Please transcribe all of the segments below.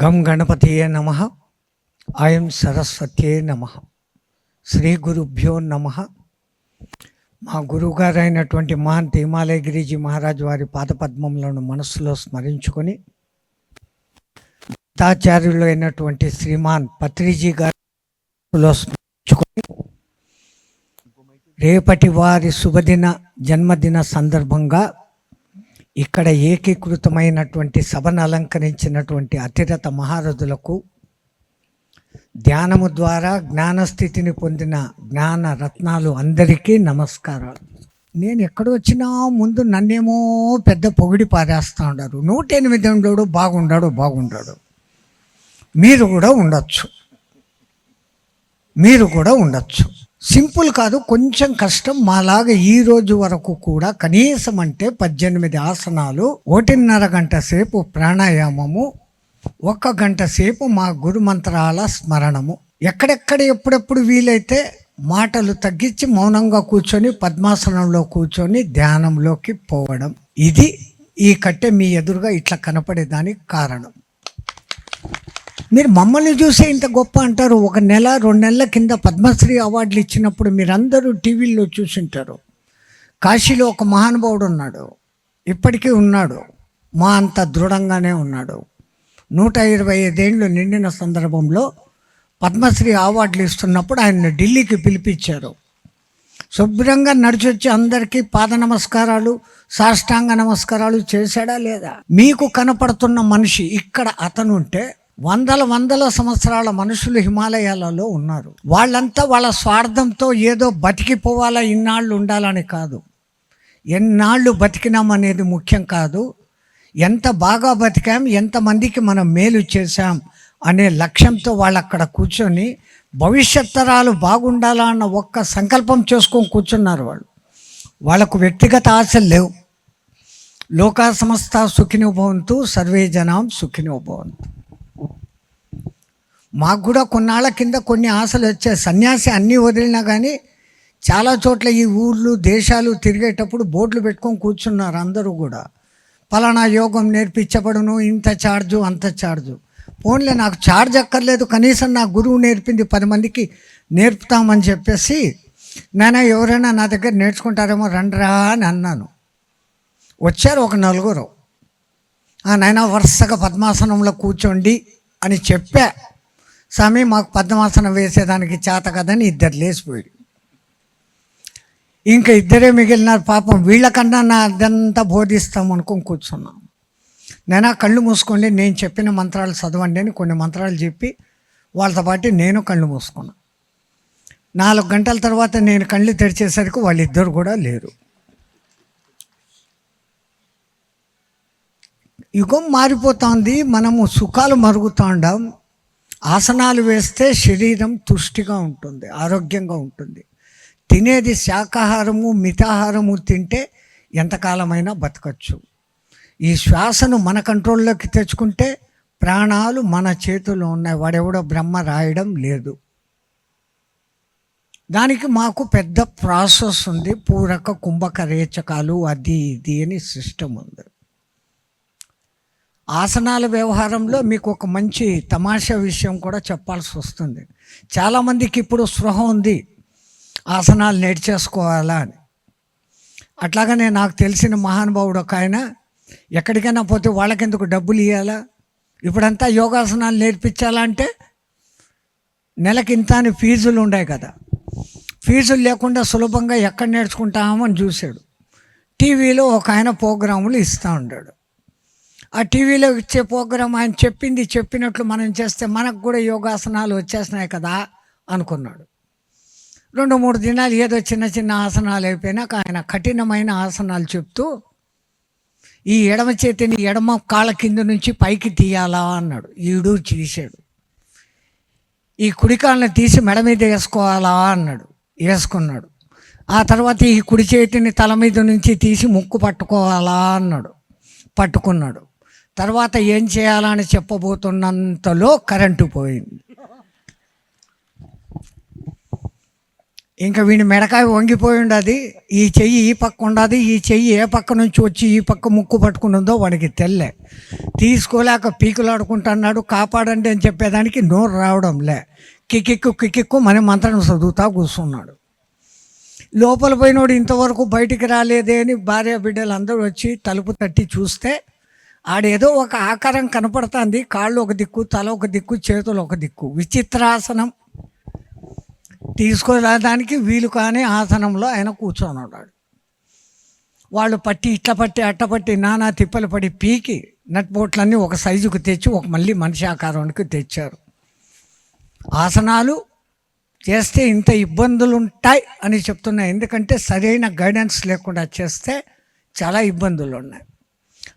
గం గణపతియే నమః. ఐం సరస్వత్యే నమః. శ్రీ గురుభ్యో నమః. మా గురువుగారైనటువంటి మహంత్ హిమాలయ గిరిజీ మహారాజు వారి పాదపద్మములను మనస్సులో స్మరించుకొని, గీతాచార్యులు అయినటువంటి శ్రీమాన్ పత్రిజీ గారిలో స్మరించుకొని, రేపటి వారి శుభదిన జన్మదిన సందర్భంగా ఇక్కడ ఏకీకృతమైనటువంటి సభను అలంకరించినటువంటి అతిరథ మహారథులకు, ధ్యానము ద్వారా జ్ఞానస్థితిని పొందిన జ్ఞాన రత్నాలు అందరికీ నమస్కారాలు. నేను ఎక్కడొచ్చినా ముందు నన్నేమో పెద్ద పొగిడి పారేస్తూ ఉన్నారు. 108 ఉండడు, బాగుండాడు. మీరు కూడా ఉండొచ్చు. సింపుల్ కాదు, కొంచెం కష్టం. మాలాగా ఈ రోజు వరకు కూడా కనీసం అంటే 18 ఆసనాలు, 1.5 గంట సేపు ప్రాణాయామము, 1 గంట సేపు మా గురు మంత్రాల స్మరణము. ఎక్కడెక్కడ ఎప్పుడెప్పుడు వీలైతే మాటలు తగ్గించి మౌనంగా కూర్చొని పద్మాసనంలో కూర్చొని ధ్యానంలోకి పోవడం. ఇది ఈ కట్టె మీ ఎదురుగా ఇట్లా కనపడేదానికి కారణం. మీరు మమ్మల్ని చూసే ఇంత గొప్ప అంటారు. 1 నెల 2 నెలల కింద పద్మశ్రీ అవార్డులు ఇచ్చినప్పుడు మీరందరూ టీవీల్లో చూసింటారు. కాశీలో ఒక మహానుభావుడు ఉన్నాడు, ఇప్పటికీ ఉన్నాడు, మా అంత దృఢంగానే ఉన్నాడు. 125 ఏళ్ళు నిండిన సందర్భంలో పద్మశ్రీ అవార్డులు ఇస్తున్నప్పుడు ఆయన ఢిల్లీకి పిలిపించారు. శుభ్రంగా నడిచొచ్చి అందరికీ పాద నమస్కారాలు, సాష్టాంగ నమస్కారాలు చేశాడా లేదా? మీకు కనపడుతున్న మనిషి ఇక్కడ అతను ఉంటే వందల సంవత్సరాల మనుషులు హిమాలయాలలో ఉన్నారు. వాళ్ళంతా వాళ్ళ స్వార్థంతో ఏదో బతికిపోవాలా, ఇన్నాళ్ళు ఉండాలని కాదు. ఎన్నాళ్ళు బతికినామనేది ముఖ్యం కాదు, ఎంత బాగా బతికాం, ఎంతమందికి మనం మేలు చేశాం అనే లక్ష్యంతో వాళ్ళు అక్కడ కూర్చొని భవిష్యత్ తరాలు బాగుండాలా అన్న ఒక్క సంకల్పం చేసుకొని కూర్చున్నారు. వాళ్ళకు వ్యక్తిగత ఆశలు లేవు. లోకా సమస్త సుఖినో భవంతు, సర్వే జనాం సుఖినో భవంతు. మాకు కూడా కొన్నాళ్ళ కింద కొన్ని ఆశలు వచ్చాయి. సన్యాసి అన్నీ వదిలినా కానీ చాలా చోట్ల ఈ ఊర్లు దేశాలు తిరిగేటప్పుడు బోర్డులు పెట్టుకొని కూర్చున్నారు అందరూ కూడా. పలానా యోగం నేర్పించబడును, ఇంత ఛార్జు అంత ఛార్జు. ఫోన్లే, నాకు ఛార్జ్ అక్కర్లేదు, కనీసం నా గురువు నేర్పింది 10 మందికి నేర్పుతామని చెప్పేసి, నాయనా ఎవరైనా నా దగ్గర నేర్చుకుంటారేమో రండిరా అని అన్నాను. వచ్చారు ఒక 4. నాయనా వరుసగా పద్మాసనంలో కూర్చోండి అని చెప్పా. స్వామి మాకు పద్మాసనం వేసేదానికి చేత కదని 2 లేచిపోయాడు. ఇంకా 2 మిగిలినారు. పాపం వీళ్ళకన్నా నా అదంతా బోధిస్తాం అనుకొని కూర్చున్నాం. నేనా కళ్ళు మూసుకోండి, నేను చెప్పిన మంత్రాలు చదవండి అని కొన్ని మంత్రాలు చెప్పి వాళ్ళతో పాటు నేను కళ్ళు మూసుకున్నాను. 4 గంటల తర్వాత నేను కళ్ళు తెరిచేసరికి వాళ్ళిద్దరు కూడా లేరు. యుగం మారిపోతుంది, మనము సుఖాలు మరుగుతూ ఉండాం. ఆసనాలు వేస్తే శరీరం తుష్టిగా ఉంటుంది, ఆరోగ్యంగా ఉంటుంది. తినేది శాకాహారము, మితాహారము తింటే ఎంతకాలమైనా బతకచ్చు. ఈ శ్వాసను మన కంట్రోల్లోకి తెచ్చుకుంటే ప్రాణాలు మన చేతుల్లో ఉన్నాయి. వాడెవడో బ్రహ్మ రాయడం లేదు. దానికి మాకు పెద్ద ప్రాసెస్ ఉంది. పూరక కుంభక రేచకాలు అది ఇది అని సిస్టమ్ ఉంది. ఆసనాల వ్యవహారంలో మీకు ఒక మంచి తమాషా విషయం కూడా చెప్పాల్సి వస్తుంది. చాలామందికి ఇప్పుడు స్పృహ ఉంది ఆసనాలు నేర్చేసుకోవాలా అని. అట్లాగనే నాకు తెలిసిన మహానుభావుడు ఒక ఆయన, ఎక్కడికైనా పోతే వాళ్ళకెందుకు డబ్బులు ఇవ్వాలా, ఇప్పుడంతా యోగాసనాలు నేర్పించాలా అంటే నెలకి ఇంత అని ఫీజులు ఉన్నాయి కదా. ఫీజులు లేకుండా సులభంగా ఎక్కడ నేర్చుకుంటామని చూశాడు. టీవీలో ఒక ఆయన ప్రోగ్రాములు ఇస్తూ ఉన్నాడు. ఆ టీవీలో ఇచ్చే ప్రోగ్రాం ఆయన చెప్పినట్లు మనం చేస్తే మనకు కూడా యోగాసనాలు వచ్చేసినాయి కదా అనుకున్నాడు. 2-3 దినాలు ఏదో చిన్న ఆసనాలు అయిపోయినాక ఆయన కఠినమైన ఆసనాలు చెప్తూ, ఈ ఎడమ చేతిని ఎడమ కాళ్ళ కింద నుంచి పైకి తీయాలా అన్నాడు. ఈడు తీశాడు. ఈ కుడి కాళ్ళని తీసి మెడ మీద వేసుకోవాలా అన్నాడు. వేసుకున్నాడు. ఆ తర్వాత ఈ కుడి చేతిని తల మీద నుంచి తీసి ముక్కు పట్టుకోవాలా అన్నాడు. పట్టుకున్నాడు. తర్వాత ఏం చేయాలా అని చెప్పబోతున్నంతలో కరెంటు పోయింది. ఇంకా వీని మెడకాయ వంగిపోయి ఉండదు, ఈ చెయ్యి ఈ పక్క ఉండదు, ఈ చెయ్యి ఏ పక్క నుంచి వచ్చి ఈ పక్క ముక్కు పట్టుకుని ఉందో వాడికి తెల్లే. తీసుకోలేక పీకులాడుకుంటున్నాడు, కాపాడండి అని చెప్పేదానికి నోరు రావడంలే. కిక్కిక్కు మన మంత్రం చదువుతా కూర్చున్నాడు. లోపల పోయినోడు ఇంతవరకు బయటికి రాలేదే అని భార్య బిడ్డలు అందరూ వచ్చి తలుపు తట్టి చూస్తే ఆడేదో ఒక ఆకారం కనపడుతుంది. కాళ్ళు ఒక దిక్కు, తల ఒక దిక్కు, చేతులు ఒక దిక్కు. విచిత్రాసనం, తీసుకోలేదానికి వీలు కాని ఆసనంలో ఆయన కూర్చొని. వాళ్ళు పట్టి ఇట్ల పట్టి అట్ట పట్టి నానా తిప్పలు పడి పీకి నట్బోట్లన్నీ ఒక సైజుకు తెచ్చి ఒక మళ్ళీ మనిషి ఆకారానికి తెచ్చారు. ఆసనాలు చేస్తే ఇంత ఇబ్బందులు ఉంటాయి అని చెప్తున్నాయి. ఎందుకంటే సరైన గైడెన్స్ లేకుండా చేస్తే చాలా ఇబ్బందులు ఉన్నాయి.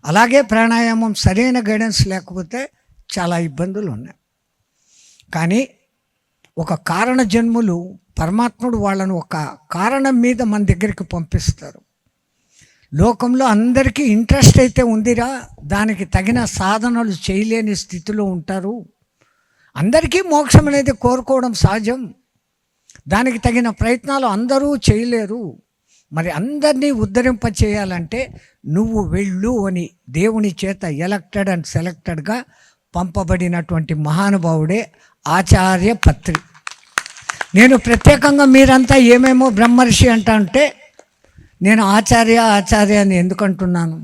అలాగే ప్రాణాయామం సరైన గైడెన్స్ లేకపోతే చాలా ఇబ్బందులు ఉన్నాయి. కానీ ఒక కారణ జన్ములు పరమాత్ముడు వాళ్ళను ఒక కారణం మీద మన దగ్గరికి పంపిస్తారు. లోకంలో అందరికీ ఇంట్రెస్ట్ అయితే ఉందిరా, దానికి తగిన సాధనలు చేయలేని స్థితిలో ఉంటారు. అందరికీ మోక్షం అనేది కోరుకోవడం సహజం, దానికి తగిన ప్రయత్నాలు అందరూ చేయలేరు. మరి అందరినీ ఉద్ధరింప చేయాలంటే నువ్వు వెళ్ళు అని దేవుని చేత ఎలక్టెడ్ అండ్ సెలెక్టెడ్గా పంపబడినటువంటి మహానుభావుడే ఆచార్య పత్రి. నేను ప్రత్యేకంగా మీరంతా ఏమేమో బ్రహ్మర్షి అంటే నేను ఆచార్య అని ఎందుకంటున్నాను?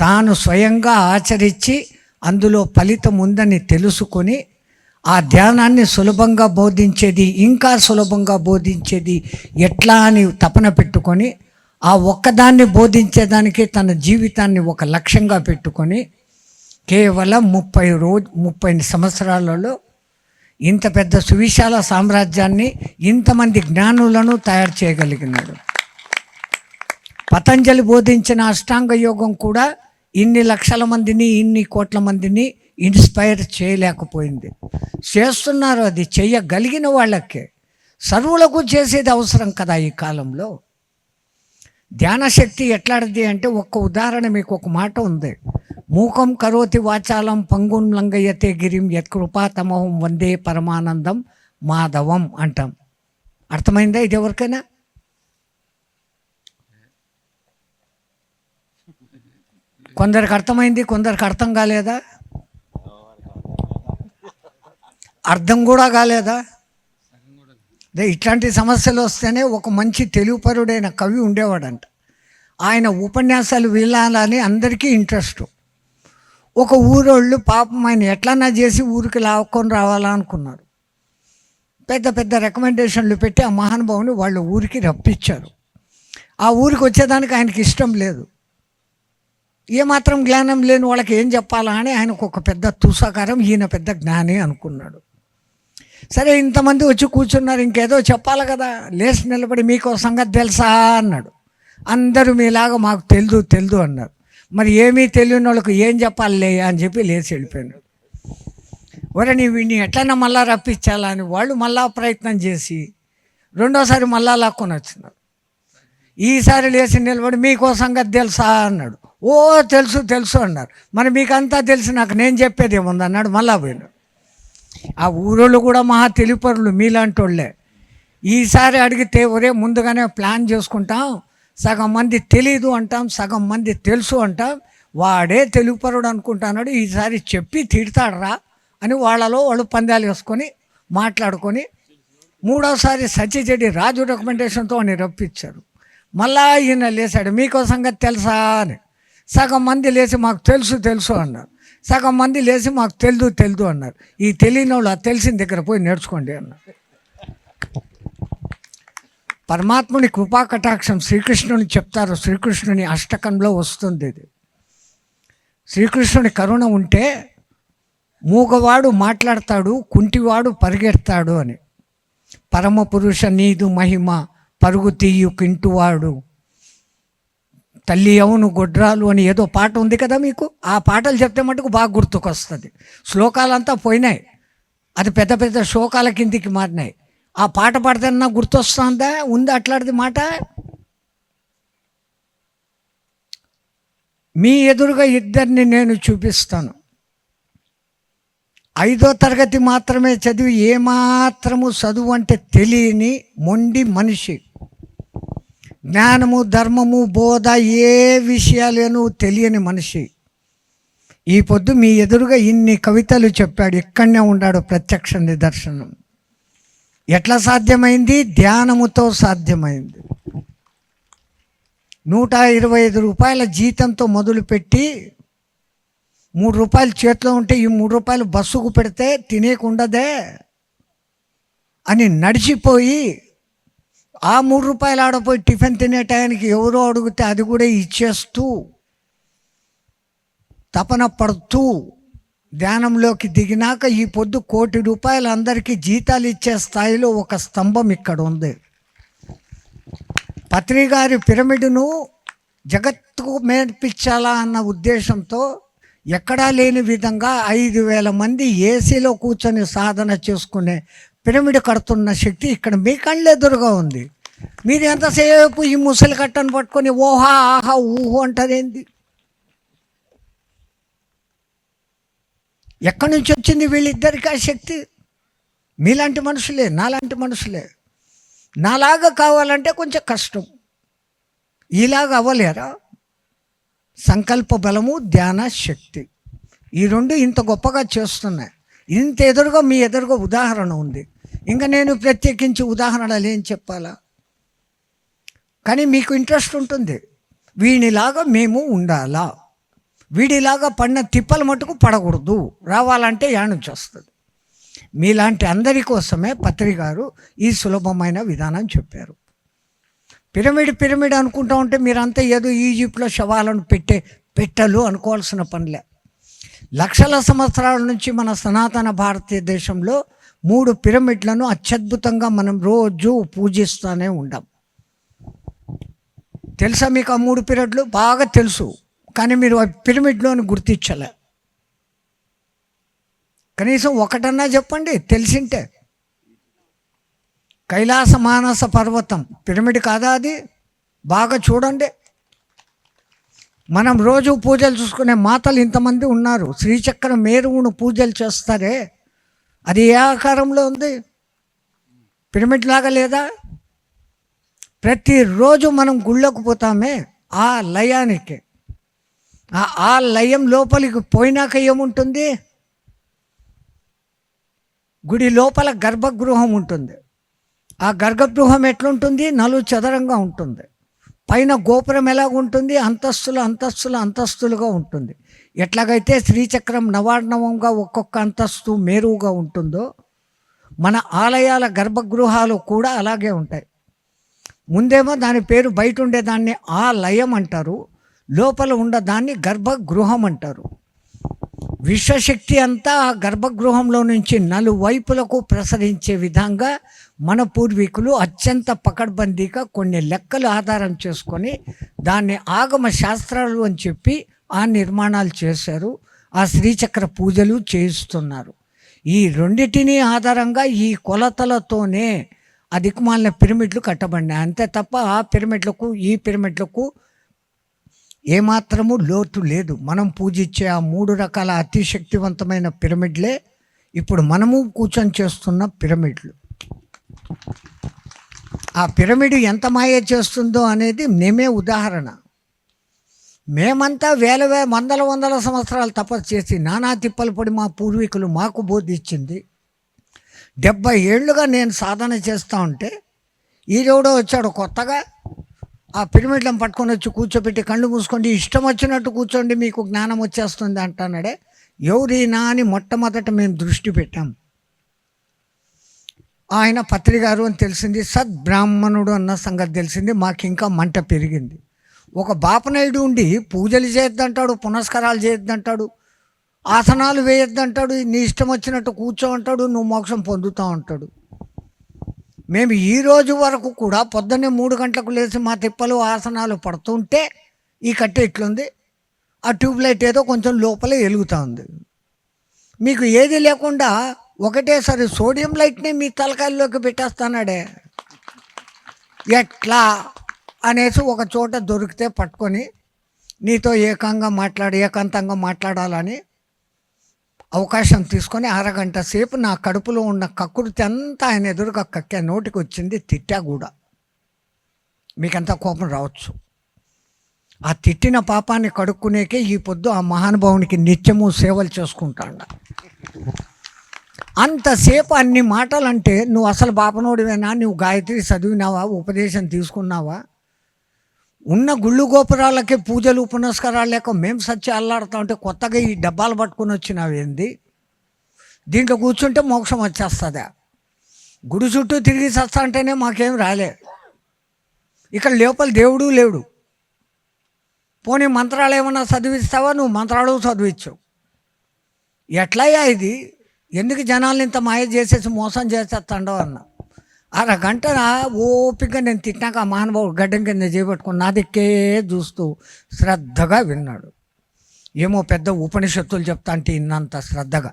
తాను స్వయంగా ఆచరించి అందులో ఫలితం ఉందని తెలుసుకొని ఆ ధ్యానాన్ని సులభంగా బోధించేది, ఇంకా సులభంగా బోధించేది ఎట్లా అని తపన పెట్టుకొని ఆ ఒక్కదాన్ని బోధించేదానికి తన జీవితాన్ని ఒక లక్ష్యంగా పెట్టుకొని కేవలం 30 సంవత్సరాలలో ఇంత పెద్ద సువిశాల సామ్రాజ్యాన్ని, ఇంతమంది జ్ఞానులను తయారు చేయగలిగినాడు. పతంజలి బోధించిన అష్టాంగ యోగం కూడా ఇన్ని లక్షల మందిని, ఇన్ని కోట్ల మందిని ఇన్స్పైర్ చేయలేకపోయింది. చేస్తున్నారు, అది చేయగలిగిన వాళ్ళకే. సర్వులకు చేసేది అవసరం కదా ఈ కాలంలో. ధ్యానశక్తి ఎట్లాంటిది అంటే ఒక్క ఉదాహరణ, మీకు ఒక మాట ఉంది. మూకం కరోతి వాచాలం పంగుం లంఘయతే గిరిం యత్కృపాతమోహం వందే పరమానందం మాధవం అంటాం. అర్థమైందా ఇది ఎవరికైనా? కొందరికి అర్థమైంది, కొందరికి అర్థం కాలేదా? అర్థం కూడా కాలేదా? ఇట్లాంటి సమస్యలు వస్తేనే ఒక మంచి తెలుగుపరుడైన కవి ఉండేవాడంట. ఆయన ఉపన్యాసాలు వినాలని అందరికీ ఇంట్రెస్ట్. ఒక ఊరోళ్ళు పాపం ఆయన ఎట్లన్నా చేసి ఊరికి లాక్కొని రావాలనుకున్నారు. పెద్ద పెద్ద రికమెండేషన్లు పెట్టి ఆ మహానుభావుని వాళ్ళ ఊరికి రప్పించారు. ఆ ఊరికి వచ్చేదానికి ఆయనకి ఇష్టం లేదు. ఏమాత్రం జ్ఞానం లేని వాళ్ళకి ఏం చెప్పాలా అని ఆయనకు ఒక పెద్ద తుసాకారం, ఈయన పెద్ద జ్ఞాని అనుకున్నాడు. సరే ఇంతమంది వచ్చి కూర్చున్నారు, ఇంకేదో చెప్పాలి కదా. లేచి నిలబడి మీకు సంగతి తెలుసా అన్నాడు. అందరూ మీలాగా మాకు తెలుదు అన్నారు. మరి ఏమీ తెలియని వాళ్ళకు ఏం చెప్పాలి అని చెప్పి లేచి వెళ్ళిపోయినాడు. నీ వీడిని ఎట్లన్నా మళ్ళా రప్పించాలా అని వాళ్ళు మళ్ళా ప్రయత్నం చేసి రెండోసారి మళ్ళా లాక్కొని వచ్చినారు. ఈసారి లేచి నిలబడి మీకో సంగతి తెలుసా అన్నాడు. ఓ తెలుసు అన్నారు. మరి మీకంతా తెలిసి నాకు నేను చెప్పేది ఏముంది అన్నాడు. మళ్ళా పోయినాడు. ఆ ఊరోళ్ళు కూడా మహా తెలిపరులు మీలాంటి వాళ్ళే. ఈసారి అడిగితే ఒరే ముందుగానే ప్లాన్ చేసుకుంటాం, సగం మంది తెలీదు అంటాం, సగం మంది తెలుసు అంటాం, వాడే తెలుగుపరుడు అనుకుంటున్నాడు, ఈసారి చెప్పి తిడతాడరా అని వాళ్ళలో వాళ్ళు పందాలు వేసుకొని మాట్లాడుకొని మూడోసారి సచిచెడి రాజు రికమెండేషన్తో అని రప్పించారు. మళ్ళా ఈయన లేచాడు, మీకో సంగతి తెలుసా అని. సగం మంది లేచి మాకు తెలుసు అన్నారు, సగం మంది లేచి మాకు తెలియదు అన్నారు. ఈ తెలియని వాళ్ళు ఆ తెలిసిన దగ్గర పోయి నేర్చుకోండి అన్నారు. పరమాత్ముని కృపా కటాక్షం శ్రీకృష్ణుని చెప్తారు. శ్రీకృష్ణుని అష్టకంలో వస్తుంది ఇది. శ్రీకృష్ణుని కరుణ ఉంటే మూగవాడు మాట్లాడతాడు, కుంటివాడు పరిగెడతాడు అని. పరమ పురుష నీదు మహిమ పరుగు తీయు కింటువాడు, తల్లి అవును గొడ్రాలు అని ఏదో పాట ఉంది కదా మీకు. ఆ పాటలు చెప్తే మటుకు బాగా గుర్తుకొస్తుంది. శ్లోకాలంతా పోయినాయి, అది పెద్ద పెద్ద శ్లోకాల కిందికి మారినాయి. ఆ పాట పాడితేనా గుర్తొస్తుందా? ఉంది అట్లాంటిది మాట. మీ ఎదురుగా ఇద్దరిని నేను చూపిస్తాను. 5వ తరగతి మాత్రమే చదివి ఏమాత్రము చదువు అంటే తెలియని మొండి మనిషి, జ్ఞానము ధర్మము బోధ ఏ విషయాలను తెలియని మనిషి ఈ పొద్దు మీ ఎదురుగా ఇన్ని కవితలు చెప్పాడు. ఇక్కడనే ఉన్నాడు ప్రత్యక్ష నిదర్శనం. ఎట్లా సాధ్యమైంది? ధ్యానముతో సాధ్యమైంది. 125 రూపాయల జీతంతో మొదలుపెట్టి 3 రూపాయలు చేతిలో ఉంటే ఈ 3 రూపాయలు బస్సుకు పెడితే తినేకుండదే అని నడిచిపోయి ఆ 3 రూపాయలు ఆడపోయి టిఫిన్ తినే టయానికి ఎవరో అడిగితే అది కూడా ఇచ్చేస్తూ తపన పడుతూ ధ్యానంలోకి దిగినాక ఈ పొద్దు 1 కోటి రూపాయలు అందరికీ జీతాలు ఇచ్చే స్థాయిలో ఒక స్తంభం ఇక్కడ ఉంది. పత్రి గారి పిరమిడ్ను జగత్తుకు నేర్పించాలా అన్న ఉద్దేశంతో ఎక్కడా లేని విధంగా 5,000 మంది ఏసీలో కూర్చొని సాధన చేసుకునే పిరమిడ్ కడుతున్న శక్తి ఇక్కడ మీ కళ్ళెదురుగా ఉంది. మీరు ఎంతసేపు ఈ ముసలి కట్టను పట్టుకొని ఓహా ఆహా ఊహు అంటారేంది? ఎక్కడి నుంచి వచ్చింది వీళ్ళిద్దరికి ఆ శక్తి? మీలాంటి మనుషులే, నాలాంటి మనుషులే. నాలాగా కావాలంటే కొంచెం కష్టం. ఇలాగ అవ్వలేరా? సంకల్ప బలము, ధ్యాన శక్తి ఈ రెండు ఇంత గొప్పగా చేస్తున్నాయి. ఇంత ఎదురుగా మీ ఎదురుగా ఉదాహరణ ఉంది. ఇంకా నేను ప్రత్యేకించి ఉదాహరణలు ఏం చెప్పాలా? కానీ మీకు ఇంట్రెస్ట్ ఉంటుంది, వీడిలాగా మేము ఉండాలా, వీడిలాగా పడిన తిప్పల మటుకు పడకూడదు, రావాలంటే యాడ్ నుంచి వస్తుంది. మీలాంటి అందరి కోసమే పత్రి గారు ఈ సులభమైన విధానం చెప్పారు. పిరమిడ్ అనుకుంటా ఉంటే మీరంతా ఏదో ఈజిప్ట్లో శవాలను పెట్టలు అనుకోవాల్సిన పనిలే. లక్షల సంవత్సరాల నుంచి మన సనాతన భారతదేశంలో 3 పిరమిడ్లను అత్యద్భుతంగా మనం రోజు పూజిస్తూనే ఉండాం. తెలుసా మీకు ఆ 3 పిరమిడ్లు? బాగా తెలుసు, కానీ మీరు ఆ పిరమిడ్లోని గుర్తించలే. కనీసం ఒకటన్నా చెప్పండి తెలిసింటే. కైలాస మానస పర్వతం పిరమిడ్ కాదా? అది బాగా చూడండి. మనం రోజు పూజలు చూసుకునే మాతలు ఇంతమంది ఉన్నారు. శ్రీచక్ర మేరువును పూజలు చేస్తారే, అది ఏ ఆకారంలో ఉంది? పిరమిడ్ లాగా లేదా? ప్రతిరోజు మనం గుళ్ళకు పోతామే ఆ లయానికి. ఆ లయం లోపలికి పోయినాక ఏముంటుంది? గుడి లోపల గర్భగృహం ఉంటుంది. ఆ గర్భగృహం ఎట్లుంటుంది? నలుగు చదరంగా ఉంటుంది. పైన గోపురం ఎలాగ ఉంటుంది? అంతస్తులుగా ఉంటుంది. ఎట్లాగైతే శ్రీచక్రం నవార్ణవంగా ఒక్కొక్క అంతస్తు మేరువుగా ఉంటుందో మన ఆలయాల గర్భగృహాలు కూడా అలాగే ఉంటాయి. ముందేమో దాని పేరు బయట ఉండేదాన్ని ఆలయం అంటారు, లోపల ఉండదాన్ని గర్భగృహం అంటారు. విశ్వశక్తి అంతా ఆ గర్భగృహంలో నుంచి నలువైపులకు ప్రసరించే విధంగా మన పూర్వీకులు అత్యంత పకడ్బందీగా కొన్ని లెక్కలు ఆధారం చేసుకొని దాన్ని ఆగమ శాస్త్రాలు అని చెప్పి ఆ నిర్మాణాలు చేశారు. ఆ శ్రీచక్ర పూజలు చేయిస్తున్నారు. ఈ రెండిటిని ఆధారంగా ఈ కొలతలతోనే ఆ దిక్కుమాలిన పిరమిడ్లు కట్టబడినాయి. అంతే తప్ప ఆ పిరమిడ్లకు ఈ పిరమిడ్లకు ఏమాత్రము లోతు లేదు. మనం పూజించే ఆ 3 రకాల అతి శక్తివంతమైన పిరమిడ్లే ఇప్పుడు మనము కూర్చొని చేస్తున్న పిరమిడ్లు. ఆ పిరమిడ్ ఎంత మాయ చేస్తుందో అనేది మేమే ఉదాహరణ. మేమంతా వందల సంవత్సరాలు తపస్సు చేసి నానా తిప్పలు పడి మా పూర్వీకులు మాకు బోధించింది. 70 ఏళ్ళుగా నేను సాధన చేస్తూ ఉంటే ఈరోడో వచ్చాడు కొత్తగా, ఆ పిరమిడ్లను పట్టుకొని వచ్చి కూర్చోబెట్టి కళ్ళు మూసుకోండి, ఇష్టం వచ్చినట్టు కూర్చోండి, మీకు జ్ఞానం వచ్చేస్తుంది అంటున్నాడే. ఎవరైనా అని మొట్టమొదట మేము దృష్టి పెట్టాం. ఆయన పత్రి గారు అని తెలిసింది, సద్బ్రాహ్మణుడు అన్న సంగతి తెలిసింది. మాకు ఇంకా మంట పెరిగింది. ఒక బాపనాయుడు ఉండి పూజలు చేయొద్దంటాడు, పునస్కారాలు చేయొద్దంటాడు, ఆసనాలు వేయొద్దంటాడు, నీ ఇష్టం వచ్చినట్టు కూర్చో అంటాడు, నువ్వు మోక్షం పొందుతావు అంటాడు. మేము ఈ రోజు వరకు కూడా పొద్దున్నే 3 గంటలకు లేచి మా తిప్పలు ఆసనాలు పడుతుంటే ఈ కట్టె ఇట్లుంది, ఆ ట్యూబ్లైట్ ఏదో కొంచెం లోపల వెలుగుతూ ఉంది. మీకు ఏది లేకుండా ఒకటేసారి సోడియం లైట్ని మీ తలకాయల్లోకి పెట్టేస్తానాడే, ఎట్లా అనేసి ఒక చోట దొరికితే పట్టుకొని నీతో ఏకాంతంగా మాట్లాడాలని అవకాశం తీసుకొని అరగంట సేపు నా కడుపులో ఉన్న కక్కుర్తి అంతా ఆయన ఎదురుగా కక్కా, నోటికి వచ్చింది, తిట్టా కూడా. మీకంతా కోపం రావచ్చు. ఆ తిట్టిన పాపాన్ని కడుక్కునేకే ఈ పొద్దు ఆ మహానుభావునికి నిత్యము సేవలు చేసుకుంటాడు. అంతసేపు అన్ని మాటలు అంటే నువ్వు అసలు బాపనోడివేనా, నువ్వు గాయత్రి చదివినావా, ఉపదేశం తీసుకున్నావా, ఉన్న గుళ్ళు గోపురాలకే పూజలు పునస్కారాలు లేక మేము సచ్చి అల్లాడుతూ ఉంటే కొత్తగా ఈ డబ్బాలు పట్టుకుని వచ్చినావేంది, దీంట్లో కూర్చుంటే మోక్షం వచ్చేస్తుందా, గుడి చుట్టూ తిరిగి చస్తా అంటేనే మాకేం రాలే, ఇక్కడ లోపల దేవుడు లేడు, పోనీ మంత్రాలు ఏమన్నా చదివిస్తావా, నువ్వు మంత్రాలు చదివించు, ఎట్లయ్యా ఇది, ఎందుకు జనాల్ని ఇంత మాయ చేసేసి మోసం చేసేస్తాడో అన్న. అరగంట ఓపిక నేను తిట్టినాక ఆ మహానుభావుడు గడ్డం కింద చేపట్టుకుని నా దిక్కే చూస్తూ శ్రద్ధగా విన్నాడు. ఏమో పెద్ద ఉపనిషత్తులు చెప్తా అంటే ఇన్నంత శ్రద్ధగా.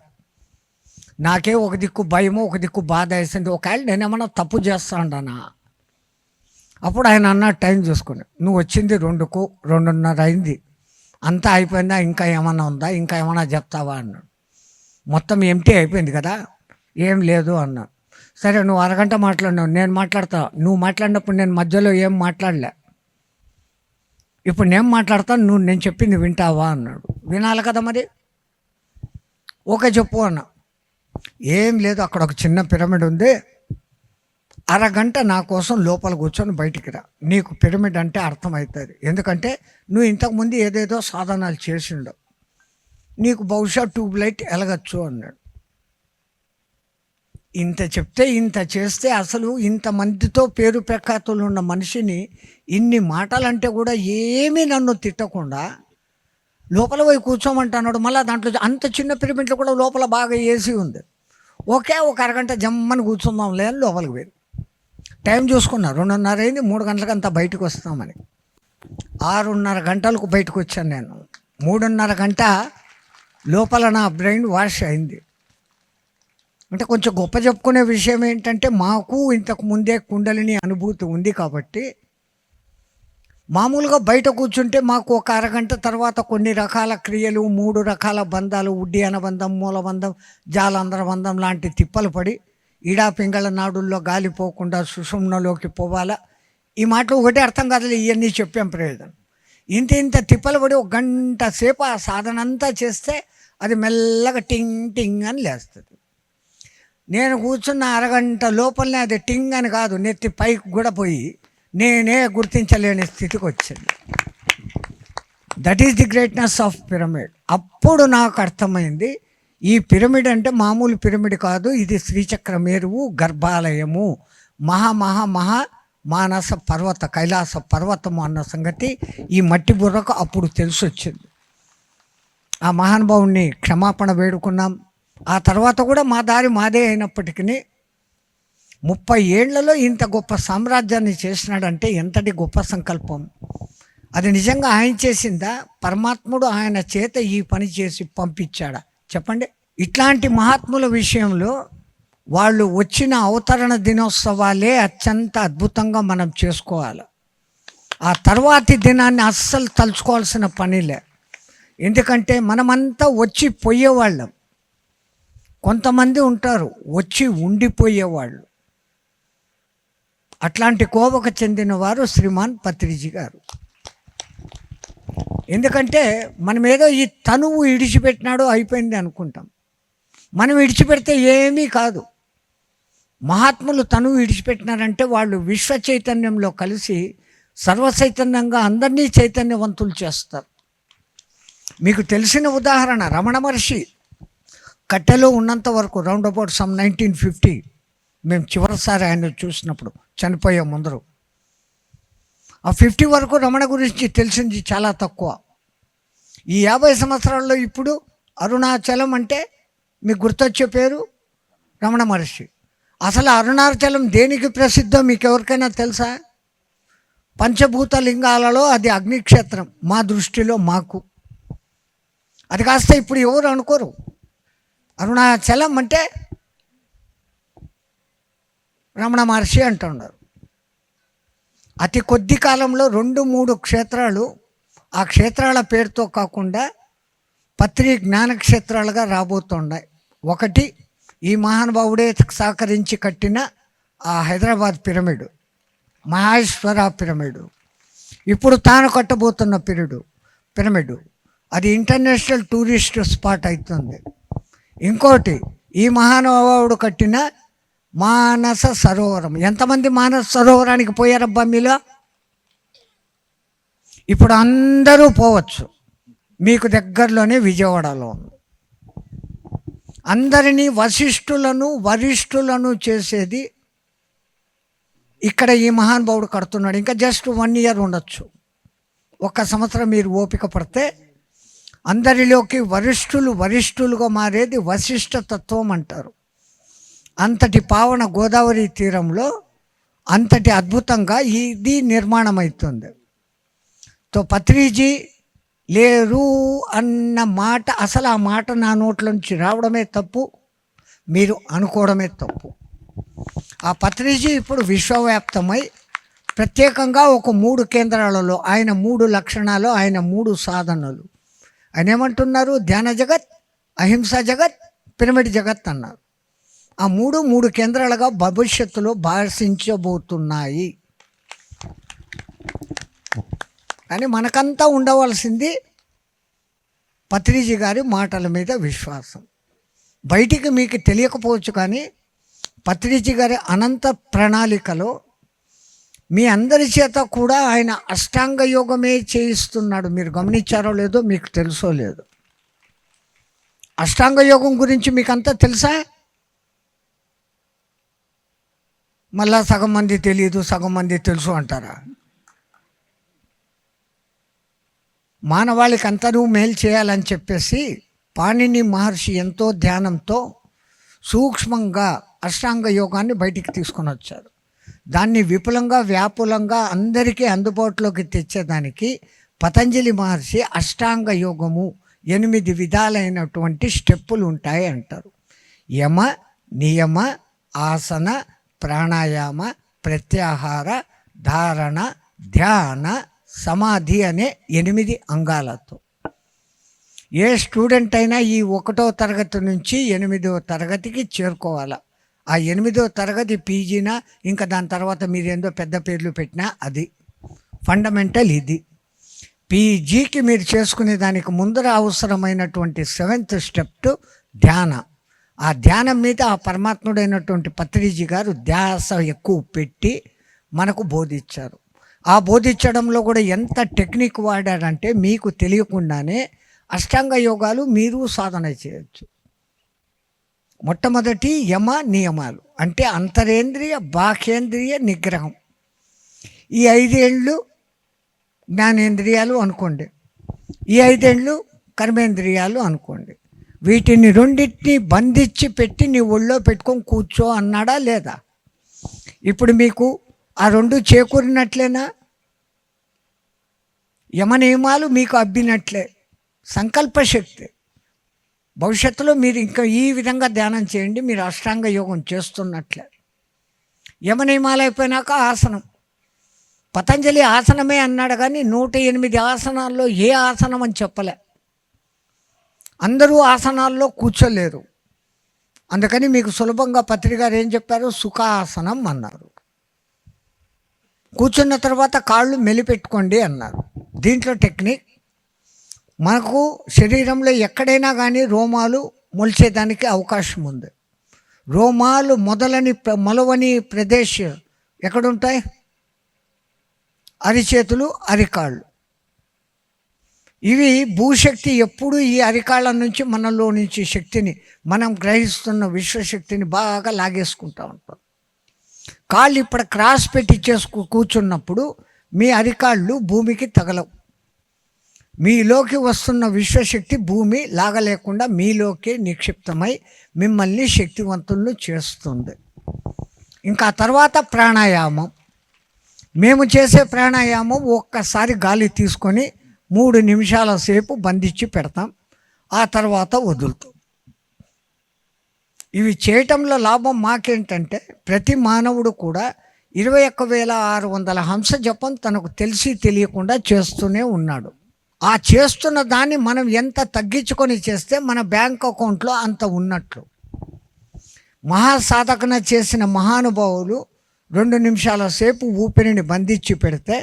నాకే ఒక దిక్కు భయమో ఒక దిక్కు బాధ వేసింది, ఒకవేళ నేనేమన్నా తప్పు చేస్తాడనా. అప్పుడు ఆయన అన్నాడు టైం చూసుకుని, నువ్వు వచ్చింది 2కు 2:30 అయింది, అంతా అయిపోయిందా, ఇంకా ఏమన్నా ఉందా, ఇంకా ఏమన్నా చెప్తావా అన్నాడు. మొత్తం ఎంటీ అయిపోయింది కదా, ఏం లేదు అన్నాను. సరే నువ్వు అరగంట మాట్లాడినావు, నేను మాట్లాడతా, నువ్వు మాట్లాడినప్పుడు నేను మధ్యలో ఏం మాట్లాడలే, ఇప్పుడు నేను మాట్లాడతాను, నువ్వు నేను చెప్పింది వింటావా అన్నాడు. వినాలి కదా మరి, ఓకే చెప్పు అన్నా. ఏం లేదు, అక్కడ ఒక చిన్న పిరమిడ్ ఉంది, అరగంట నా కోసం లోపల కూర్చొని బయటికి రా, నీకు పిరమిడ్ అంటే అర్థమవుతుంది, ఎందుకంటే నువ్వు ఇంతకుముందు ఏదేదో సాధనాలు చేసిండవు, నీకు బహుశా ట్యూబ్లైట్ వెలగచ్చు అన్నాడు. ఇంత చెప్తే ఇంత చేస్తే అసలు ఇంతమందితో పేరు ప్రఖ్యాతులు ఉన్న మనిషిని ఇన్ని మాటలంటే కూడా ఏమీ నన్ను తిట్టకుండా లోపల పోయి కూర్చోమంటున్నాడు. మళ్ళీ దాంట్లో అంత చిన్న పిరమిడ్లో కూడా లోపల బాగా ఏసీ ఉంది. ఓకే, ఒక అరగంట జమ్మని కూర్చుందాం లేని లోపలికి పోయి టైం చూసుకున్నా, 2:30 అయింది, 3 గంటలకు అంతా బయటకు వస్తామని. 6:30 గంటలకు బయటకు వచ్చాను నేను. 3:30 గంట లోపల నా బ్రెయిన్ వాష్ అయింది. అంటే కొంచెం గొప్ప చెప్పుకునే విషయం ఏంటంటే, మాకు ఇంతకు ముందే కుండలిని అనుభూతి ఉంది కాబట్టి మామూలుగా బయట కూర్చుంటే మాకు ఒక అరగంట తర్వాత కొన్ని రకాల క్రియలు, 3 రకాల బంధాలు, ఉడ్డీయన బంధం, మూలబంధం, జాలంధర బంధం లాంటి తిప్పలు పడి ఈడా పింగళ నాడుల్లో గాలిపోకుండా సుషుమ్నలోకి పోవాలా. ఈ మాటలు ఒకటే అర్థం కాదు, ఇవన్నీ చెప్పాం ప్రయోజనం. ఇంత తిప్పలు పడి 1 గంట సేపు ఆ సాధన అంతా చేస్తే అది మెల్లగా టింగ్ టింగ్ అని లేస్తుంది. నేను కూర్చున్న అరగంట లోపలనే అది టింగ్ అని కాదు, నెత్తి పైకి కూడా పోయి నేనే గుర్తించలేని స్థితికి వచ్చింది. That is the greatness of pyramid. అప్పుడు నాకు అర్థమైంది, ఈ పిరమిడ్ అంటే మామూలు పిరమిడ్ కాదు, ఇది శ్రీచక్ర మేరువు, గర్భాలయము, మహా మానస పర్వత, కైలాస పర్వతము అన్న సంగతి ఈ మట్టి బుర్రకు అప్పుడు తెలిసి వచ్చింది. ఆ మహానుభావుణ్ణి క్షమాపణ వేడుకున్నాం. ఆ తర్వాత కూడా మా దారి మాదే అయినప్పటికీ 30 ఏళ్లలో ఇంత గొప్ప సామ్రాజ్యాన్ని చేసినాడంటే ఎంతటి గొప్ప సంకల్పం. అది నిజంగా ఆయన చేసిందా, పరమాత్ముడు ఆయన చేత ఈ పని చేసి పంపించాడా చెప్పండి. ఇట్లాంటి మహాత్ముల విషయంలో వాళ్ళు వచ్చిన అవతరణ దినోత్సవాలే అత్యంత అద్భుతంగా మనం చేసుకోవాలి. ఆ తర్వాతి దినాన్ని అస్సలు తలుచుకోవాల్సిన పనిలే. ఎందుకంటే మనమంతా వచ్చి పోయేవాళ్ళం, కొంతమంది ఉంటారు వచ్చి ఉండిపోయేవాళ్ళు. అట్లాంటి కోవకు చెందిన వారు శ్రీమాన్ పత్రిజీ గారు. ఎందుకంటే మనం ఏదో ఈ తనువు ఇడిచిపెట్టినాడో అయిపోయింది అనుకుంటాం. మనం విడిచిపెడితే ఏమీ కాదు. మహాత్ములు తనువు విడిచిపెట్టినారంటే వాళ్ళు విశ్వ చైతన్యంలో కలిసి సర్వచైతన్యంగా అందరినీ చైతన్యవంతులు చేస్తారు. మీకు తెలిసిన ఉదాహరణ రమణ మహర్షి కట్టెలో ఉన్నంత వరకు రౌండ్ అబౌట్ సమ్ 1950 మేము చివరిసారి ఆయన చూసినప్పుడు, చనిపోయే ముందరు. ఆ 50 వరకు రమణ గురించి తెలిసింది చాలా తక్కువ. ఈ 50 సంవత్సరాల్లో ఇప్పుడు అరుణాచలం అంటే మీకు గుర్తొచ్చే పేరు రమణ మహర్షి. అసలు అరుణాచలం దేనికి ప్రసిద్ధో మీకు ఎవరికైనా తెలుసా? పంచభూత లింగాలలో అది అగ్నిక్షేత్రం మా దృష్టిలో, మాకు. అది కాస్త ఇప్పుడు ఎవరు అనుకోరు. అరుణాచలం అంటే రమణ మహర్షి అంటున్నారు. అతి కొద్ది కాలంలో 2-3 క్షేత్రాలు ఆ క్షేత్రాల పేరుతో కాకుండా పత్రి జ్ఞానక్షేత్రాలుగా రాబోతున్నాయి. ఒకటి, ఈ మహానుభావుడే సహకరించి కట్టిన ఆ హైదరాబాద్ పిరమిడ్, మహేశ్వర పిరమిడ్. ఇప్పుడు తాను కట్టబోతున్న పిరమిడ్ అది ఇంటర్నేషనల్ టూరిస్ట్ స్పాట్ అవుతుంది. ఇంకోటి, ఈ మహానుభావుడు కట్టిన మానస సరోవరం. ఎంతమంది మానస సరోవరానికి పోయారబ్బా మీలో? ఇప్పుడు అందరూ పోవచ్చు. మీకు దగ్గరలోనే విజయవాడలో ఉంది. అందరినీ వరిష్ఠులను చేసేది ఇక్కడ ఈ మహానుభావుడు కడుతున్నాడు. ఇంకా జస్ట్ 1 year ఉండొచ్చు. 1 సంవత్సరం మీరు ఓపిక పడితే అందరిలోకి వరిష్ఠులుగా మారేది వశిష్ఠ తత్వం అంటారు. అంతటి పావన గోదావరి తీరంలో అంతటి అద్భుతంగా ఇది నిర్మాణం అవుతుంది. తో పత్రిజీ లేరు అన్న మాట, అసలు ఆ మాట నా నోట్ల నుంచి రావడమే తప్పు, మీరు అనుకోవడమే తప్పు. ఆ పత్రిజీ ఇప్పుడు విశ్వవ్యాప్తమై ప్రత్యేకంగా ఒక 3 కేంద్రాలలో ఆయన 3 లక్షణాలు, ఆయన 3 సాధనలు. ఆయన ఏమంటున్నారు? ధ్యాన జగత్, అహింస జగత్, పిరమిడ్ జగత్ అన్నారు. ఆ 3 కేంద్రాలుగా భవిష్యత్తులో భాషించబోతున్నాయి. కానీ మనకంతా ఉండవలసింది పత్రిజీ గారి మాటల మీద విశ్వాసం. బయటికి మీకు తెలియకపోవచ్చు, కానీ పత్రిజీ గారి అనంత ప్రణాళికలో మీ అందరి చేత కూడా ఆయన అష్టాంగ యోగమే చేయిస్తున్నాడు. మీరు గమనించారో లేదో, మీకు తెలుసో లేదో. అష్టాంగ యోగం గురించి మీకు అంతా తెలుసా? మళ్ళా సగం మంది తెలియదు, సగం మంది తెలుసు అంటారా? మానవాళికి అంతనూ మేలు చేయాలని చెప్పేసి పాణిని మహర్షి ఎంతో ధ్యానంతో సూక్ష్మంగా అష్టాంగ యోగాన్ని బయటికి తీసుకొని వచ్చారు. దాన్ని విపులంగా వ్యాపులంగా అందరికీ అందుబాటులోకి తెచ్చేదానికి పతంజలి మహర్షి అష్టాంగ యోగము 8 విధాలైనటువంటి స్టెప్పులు ఉంటాయి అంటారు. యమ, నియమ, ఆసన, ప్రాణాయామ, ప్రత్యాహార, ధారణ, ధ్యాన, సమాధి అనే 8 అంగాలతో ఏ స్టూడెంట్ అయినా ఈ 1వ తరగతి నుంచి 8వ తరగతికి చేరుకోవాలి. ఆ 8వ తరగతి పీజీనా, ఇంకా దాని తర్వాత మీరేందో పెద్ద పేర్లు పెట్టినా, అది ఫండమెంటల్. ఇది పీజీకి మీరు చేసుకునే దానికి ముందర అవసరమైనటువంటి 7th స్టెప్ ధ్యాన. ఆ ధ్యానం మీద ఆ పరమాత్ముడైనటువంటి పత్రిజీ గారు ధ్యాస ఎక్కువ పెట్టి మనకు బోధించారు. ఆ బోధించడంలో కూడా ఎంత టెక్నిక్ వాడారంటే మీకు తెలియకుండానే అష్టాంగ యోగాలు మీరు సాధన చేయొచ్చు. మొట్టమొదటి యమ నియమాలు అంటే అంతరేంద్రియ బాహ్యేంద్రియ నిగ్రహం. ఈ 5 ఏళ్ళు జ్ఞానేంద్రియాలు అనుకోండి, ఈ 5 ఏళ్ళు కర్మేంద్రియాలు అనుకోండి. వీటిని రెండింటిని బంధించి పెట్టి నీ ఒళ్ళో పెట్టుకొని కూర్చో అన్నాడా లేదా? ఇప్పుడు మీకు ఆ 2 చేకూరినట్లేనా? యమ నియమాలు మీకు అబ్బినట్లే. సంకల్పశక్తి. భవిష్యత్తులో మీరు ఇంకా ఈ విధంగా ధ్యానం చేయండి, మీరు అష్టాంగ యోగం చేస్తున్నట్లే. యమ నియమాలు అయిపోయినాక ఆసనం. పతంజలి ఆసనమే అన్నాడు, కానీ 108 ఆసనాల్లో ఏ ఆసనం అని చెప్పలే. అందరూ ఆసనాల్లో కూర్చోలేరు. అందుకని మీకు సులభంగా పత్రిగారు ఏం చెప్పారు? సుఖాసనం అన్నారు. కూర్చున్న తర్వాత కాళ్ళు మెలిపెట్టుకోండి అన్నారు. దీంట్లో టెక్నిక్, మనకు శరీరంలో ఎక్కడైనా కానీ రోమాలు మొలిచేదానికి అవకాశం ఉంది. రోమాలు మొలవని ప్రదేశం ఎక్కడుంటాయి? అరిచేతులు, అరికాళ్ళు. ఇవి భూశక్తి ఎప్పుడు ఈ అరికాళ్ళ నుంచి మనలో నుంచి శక్తిని, మనం గ్రహిస్తున్న విశ్వశక్తిని బాగా లాగేసుకుంటూ ఉంటాం. కాళ్ళు ఇప్పుడు క్రాస్ పెట్టి కూర్చున్నప్పుడు మీ అరికాళ్ళు భూమికి తగలవు. మీలోకి వస్తున్న విశ్వశక్తి భూమి లాగలేకుండా మీలోకి నిక్షిప్తమై మిమ్మల్ని శక్తివంతులను చేస్తుంది. ఇంకా తర్వాత ప్రాణాయామం. మేము చేసే ప్రాణాయామం ఒక్కసారి గాలి తీసుకొని 3 నిమిషాల సేపు బంధించి పెడతాం, ఆ తర్వాత వదులుతాం. ఇవి చేయటంలో లాభం మాకేంటంటే ప్రతి మానవుడు కూడా 21,600 హంస జపం తనకు తెలిసి తెలియకుండా చేస్తూనే ఉన్నాడు. ఆ చేస్తున్న దాన్ని మనం ఎంత తగ్గించుకొని చేస్తే మన బ్యాంక్ అకౌంట్లో అంత ఉన్నట్లు. మహాసాధకన చేసిన మహానుభావులు 2 నిమిషాల సేపు ఊపిరిని బంధించి పెడితే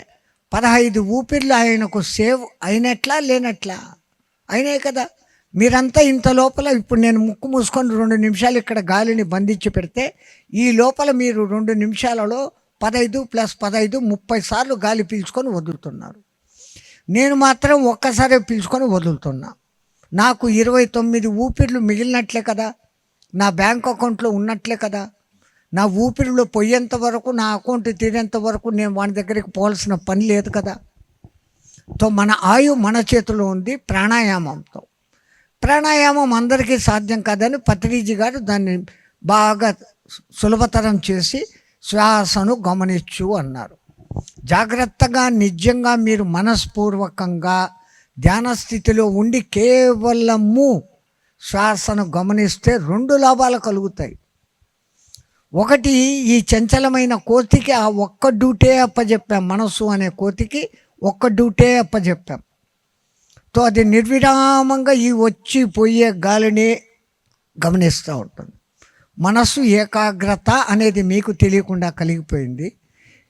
15 ఊపిర్లు ఆయనకు సేవ్ అయినట్లా లేనట్లా? అయినాయి కదా. మీరంతా ఇంత లోపల ఇప్పుడు నేను ముక్కు మూసుకొని 2 నిమిషాలు ఇక్కడ గాలిని బంధించి పెడితే ఈ లోపల మీరు 2 నిమిషాలలో 15 + 15 30 సార్లు గాలి పీల్చుకొని వదులుతున్నారు. నేను మాత్రం ఒక్కసారి పీల్చుకొని వదులుతున్నా. నాకు 29 ఊపిర్లు మిగిలినట్లే కదా, నా బ్యాంక్ అకౌంట్లో ఉన్నట్లే కదా. నా ఊపిరిలో పోయేంత వరకు, నా అకౌంట్ తీరేంత వరకు నేను వాడి దగ్గరికి పోవాల్సిన పని లేదు కదా. తో మన ఆయు మన చేతిలో ఉంది ప్రాణాయామంతో. ప్రాణాయామం అందరికీ సాధ్యం కాదని పత్రిజీ గారు దాన్ని బాగా సులభతరం చేసి శ్వాసను గమనించు అన్నారు. జాగ్రత్తగా నిజంగా మీరు మనస్పూర్వకంగా ధ్యాన స్థితిలో ఉండి కేవలము శ్వాసను గమనిస్తే 2 లాభాలు కలుగుతాయి. ఒకటి, ఈ చంచలమైన కోతికి ఆ ఒక్క డ్యూటే అప్పచెప్పాం. మనస్సు అనే కోతికి ఒక్క డ్యూటే అప్పచెప్పాం. తో అది నిర్విరామంగా ఈ వచ్చి పోయే గాలిని గమనిస్తూ ఉంటుంది. మనస్సు ఏకాగ్రత అనేది మీకు తెలియకుండా కలిగిపోయింది.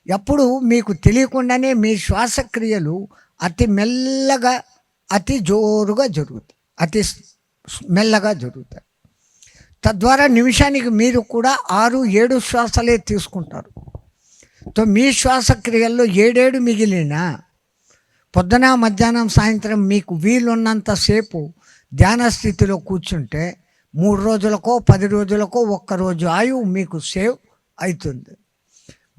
ఎప్పుడు మీకు తెలియకుండానే మీ శ్వాసక్రియలు అతి మెల్లగా, అతి జోరుగా జరుగుతాయి, అతి మెల్లగా జరుగుతాయి. తద్వారా నిమిషానికి మీరు కూడా 6-7 శ్వాసలే తీసుకుంటారు. తో మీ శ్వాసక్రియల్లో 7 మిగిలినా పొద్దున, మధ్యాహ్నం, సాయంత్రం మీకు వీలున్నంతసేపు ధ్యాన స్థితిలో కూర్చుంటే 3 రోజులకో 10 రోజులకో 1 రోజు ఆయువు మీకు సేవ్ అవుతుంది.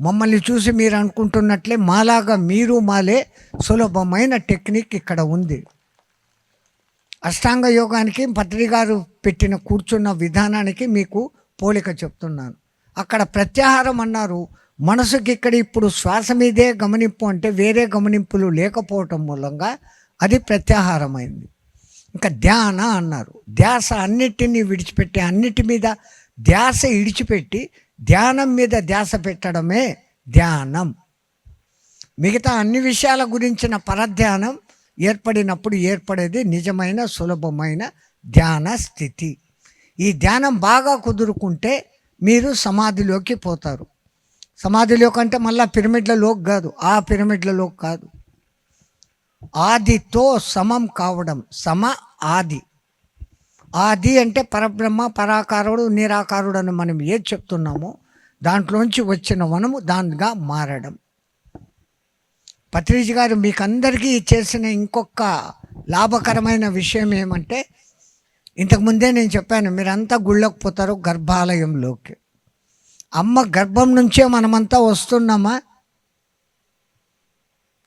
మమ్మల్ని చూసి మీరు అనుకుంటున్నట్లే మాలాగా మీరు మాలే సులభమైన టెక్నిక్ ఇక్కడ ఉంది. అష్టాంగ యోగానికి పత్రి గారు పెట్టిన కూర్చున్న విధానానికి మీకు పోలిక చెప్తున్నాను. అక్కడ ప్రత్యాహారం అన్నారు. మనసుకి ఇక్కడ ఇప్పుడు శ్వాస మీదే గమనింపు అంటే వేరే గమనింపులు లేకపోవటం మూలంగా అది ప్రత్యాహారమైంది. ఇంకా ధ్యాన అన్నారు. ధ్యాస అన్నిటినీ విడిచిపెట్టి, అన్నిటి మీద ధ్యాస ఇడిచిపెట్టి ధ్యానం మీద ధ్యాస పెట్టడమే ధ్యానం. మిగతా అన్ని విషయాల గురించిన పరధ్యానం ఏర్పడినప్పుడు ఏర్పడేది నిజమైన సులభమైన ధ్యాన స్థితి. ఈ ధ్యానం బాగా కుదురుకుంటే మీరు సమాధిలోకి పోతారు. సమాధిలోకి అంటే మళ్ళీ పిరమిడ్లలోకి కాదు, ఆ పిరమిడ్లలోకి కాదు. ఆదితో సమం కావడం, సమ ఆది. ఆది అంటే పరబ్రహ్మ, పరాకారుడు, నిరాకారుడు అని మనం ఏది చెప్తున్నామో దాంట్లోంచి వచ్చిన మనము దానిగా మారడం. పత్రిజీ గారు మీకు అందరికీ చేసిన ఇంకొక లాభకరమైన విషయం ఏమంటే, ఇంతకుముందే నేను చెప్పాను, మీరంతా గుళ్ళకు పోతారు గర్భాలయంలోకి. అమ్మ గర్భం నుంచే మనమంతా వస్తున్నామా?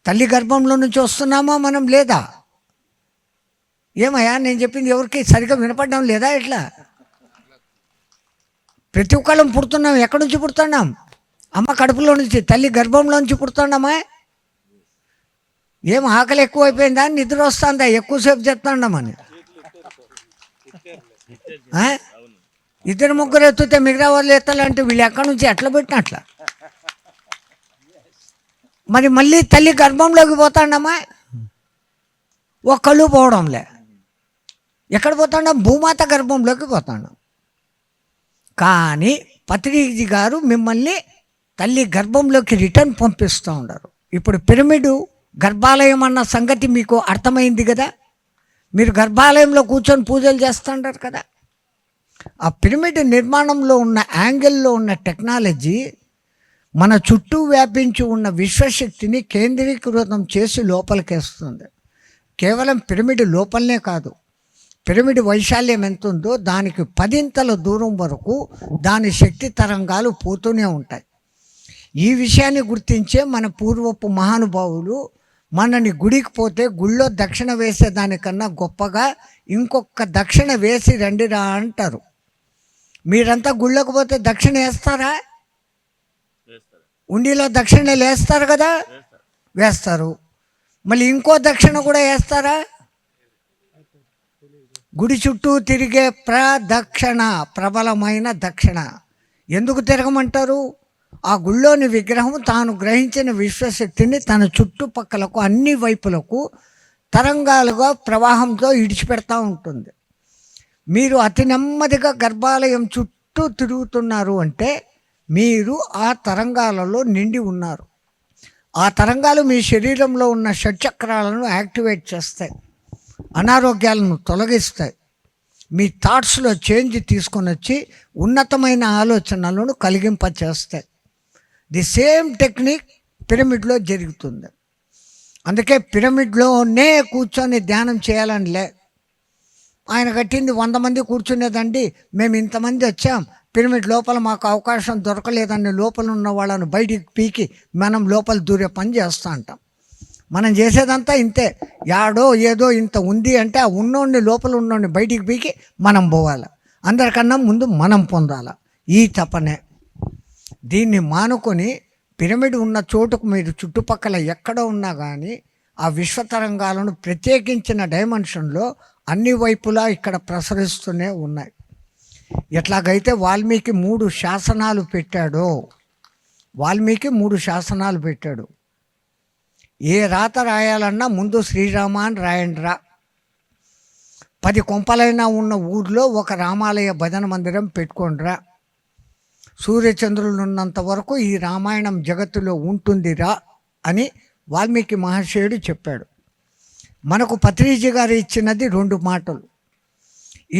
తల్లి గర్భంలో నుంచి వస్తున్నామా మనం, లేదా? ఏమయ్యా నేను చెప్పింది ఎవరికి సరిగ్గా వినపడడం లేదా? ఎట్లా? ప్రతి ఒక్కళ్ళం పుడుతున్నాం. ఎక్కడి నుంచి పుడుతున్నాం? అమ్మ కడుపులో నుంచి, తల్లి గర్భంలో నుంచి పుడుతున్నామా? ఏం ఆకలి ఎక్కువైపోయిందా, నిద్ర వస్తుందా, ఎక్కువసేపు చెప్తున్నామని? 2-3 ఎత్తుతే మిగతా వాళ్ళు ఎత్తాలంటే వీళ్ళు ఎక్కడి నుంచి ఎట్లా పెట్టినట్లా? మరి మళ్ళీ తల్లి గర్భంలోకి పోతాడమ్మా, ఒక్కళ్ళు పోవడంలే. ఎక్కడ పోతాడా? భూమాత గర్భంలోకి పోతాడు. కానీ పత్రిజీ గారు మిమ్మల్ని తల్లి గర్భంలోకి రిటర్న్ పంపిస్తూ ఉన్నారు. ఇప్పుడు పిరమిడ్ గర్భాలయం అన్న సంగతి మీకు అర్థమైంది కదా. మీరు గర్భాలయంలో కూర్చొని పూజలు చేస్తుంటారు కదా. ఆ పిరమిడ్ నిర్మాణంలో ఉన్న యాంగిల్లో ఉన్న టెక్నాలజీ మన చుట్టూ వ్యాపించి ఉన్న విశ్వశక్తిని కేంద్రీకృతం చేసి లోపలికేస్తుంది. కేవలం పిరమిడ్ లోపలనే కాదు, పిరమిడ్ వైశాల్యం ఎంత ఉందో దానికి 10 దూరం వరకు దాని శక్తి తరంగాలు పోతూనే ఉంటాయి. ఈ విషయాన్ని గుర్తించే మన పూర్వపు మహానుభావులు మనని గుడికి పోతే గుళ్ళో దక్షిణ వేసేదానికన్నా గొప్పగా ఇంకొక దక్షిణ వేసి రండిరా అంటారు. మీరంతా గుళ్ళకు పోతే దక్షిణ వేస్తారా? ఉండిలో దక్షిణలు వేస్తారు కదా, వేస్తారు. మళ్ళీ ఇంకో దక్షిణ కూడా వేస్తారా? గుడి చుట్టూ తిరిగే ప్రదక్షిణ, ప్రబలమైన దక్షిణ. ఎందుకు తిరగమంటారు? ఆ గుళ్ళోని విగ్రహం తాను గ్రహించిన విశ్వశక్తిని తన చుట్టుపక్కలకు అన్ని వైపులకు తరంగాలుగా ప్రవాహంతో ఇడిచిపెడతా ఉంటుంది. మీరు అతి నెమ్మదిగా గర్భాలయం చుట్టూ తిరుగుతున్నారు అంటే మీరు ఆ తరంగాలలో నిండి ఉన్నారు. ఆ తరంగాలు మీ శరీరంలో ఉన్న షట్చక్రాలను యాక్టివేట్ చేస్తాయి, అనారోగ్యాలను తొలగిస్తాయి, మీ థాట్స్లో చేంజ్ తీసుకొని వచ్చి ఉన్నతమైన ఆలోచనలను కలిగింపచేస్తాయి. ది సేమ్ టెక్నిక్ పిరమిడ్లో జరుగుతుంది. అందుకే పిరమిడ్లోనే కూర్చొని ధ్యానం చేయాలని లే. ఆయన కట్టింది 100 మంది కూర్చునేదండి, మేము ఇంతమంది వచ్చాం, పిరమిడ్ లోపల మాకు అవకాశం దొరకలేదని లోపల ఉన్న వాళ్ళను బయటికి పీకి మనం లోపల దూరే పని చేస్తూ ఉంటాం. మనం చేసేదంతా ఇంతే. యాడో ఏదో ఇంత ఉంది అంటే ఆ ఉన్నోడిని లోపల ఉన్నోడిని బయటికి పీకి మనం పోవాలి. అందరికన్నా ముందు మనం పొందాలి. ఈ తపనే. దీన్ని మానుకొని పిరమిడ్ ఉన్న చోటుకు మీరు చుట్టుపక్కల ఎక్కడ ఉన్నా కానీ ఆ విశ్వతరంగాలను ప్రత్యేకించిన డైమెన్షన్లో అన్ని వైపులా ఇక్కడ ప్రసరిస్తూనే ఉన్నాయి. ఎట్లాగైతే వాల్మీకి 3 శాసనాలు పెట్టాడో, వాల్మీకి 3 శాసనాలు పెట్టాడు. ఏ రాత రాయాలన్నా ముందు శ్రీరామ అని రాయండిరా. 10 కొంపలైనా ఉన్న ఊర్లో ఒక రామాలయ భజన మందిరం పెట్టుకోండిరా. సూర్యచంద్రులు ఉన్నంత వరకు ఈ రామాయణం జగత్తులో ఉంటుందిరా అని వాల్మీకి మహర్షియుడు చెప్పాడు. మనకు పత్రిజీ గారు ఇచ్చినది 2 మాటలు.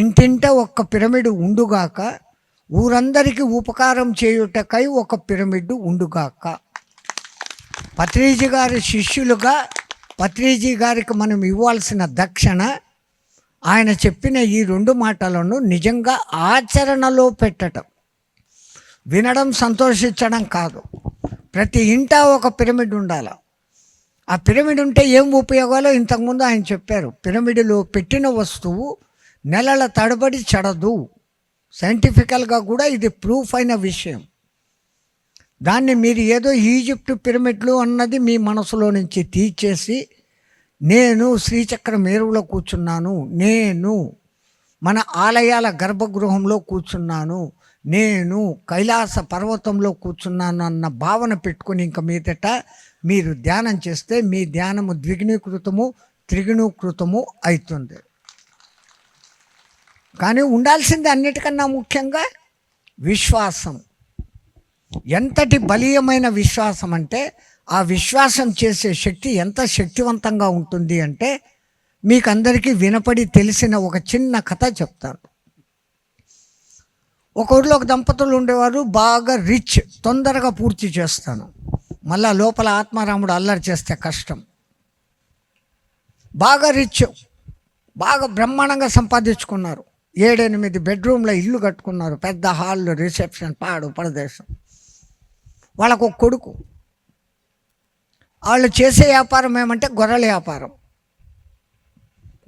ఇంటింట ఒక్క పిరమిడ్ ఉండుగాక, ఊరందరికీ ఉపకారం చేయుటకై ఒక పిరమిడ్ ఉండుగాక. పత్రిజీ గారి శిష్యులుగా పత్రిజీ గారికి మనం ఇవ్వాల్సిన దక్షిణ ఆయన చెప్పిన ఈ 2 మాటలను నిజంగా ఆచరణలో పెట్టడం. వినడం సంతోషించడం కాదు. ప్రతి ఇంట ఒక పిరమిడ్ ఉండాలి. ఆ పిరమిడ్ ఉంటే ఏం ఉపయోగాలో ఇంతకుముందు ఆయన చెప్పారు. పిరమిడ్లో పెట్టిన వస్తువు నెలల తడబడి చెడదు. సైంటిఫికల్గా కూడా ఇది ప్రూఫ్ అయిన విషయం. దాన్ని మీరు ఏదో ఈజిప్ట్ పిరమిడ్లు అన్నది మీ మనసులో నుంచి తీసేసి, నేను శ్రీచక్ర మేరులో కూర్చున్నాను, నేను మన ఆలయాల గర్భగృహంలో కూర్చున్నాను, నేను కైలాస పర్వతంలో కూర్చున్నాను అన్న భావన పెట్టుకుని ఇంక మీదట మీరు ధ్యానం చేస్తే మీ ధ్యానము ద్విగుణీకృతము త్రిగుణీకృతము అవుతుంది. కానీ ఉండాల్సింది అన్నిటికన్నా ముఖ్యంగా విశ్వాసం. ఎంతటి బలీయమైన విశ్వాసం అంటే ఆ విశ్వాసం చేసే శక్తి ఎంత శక్తివంతంగా ఉంటుంది అంటే మీకు అందరికీ వినపడి తెలిసిన ఒక చిన్న కథ చెప్తాను. ఒక ఊరిలో ఒక దంపతులు ఉండేవారు, బాగా రిచ్, తొందరగా పూర్తి చేస్తాను, మళ్ళా లోపల ఆత్మారాముడు అల్లరి చేస్తే కష్టం. బాగా రిచ్, బాగా బ్రహ్మాండంగా సంపాదించుకున్నారు. 7-8 బెడ్రూమ్ల ఇల్లు కట్టుకున్నారు, పెద్ద హాల్, రిసెప్షన్, పాడు ప్రదేశం. వాళ్ళకు ఒక కొడుకు. వాళ్ళు చేసే వ్యాపారం ఏమంటే గొర్రెల వ్యాపారం.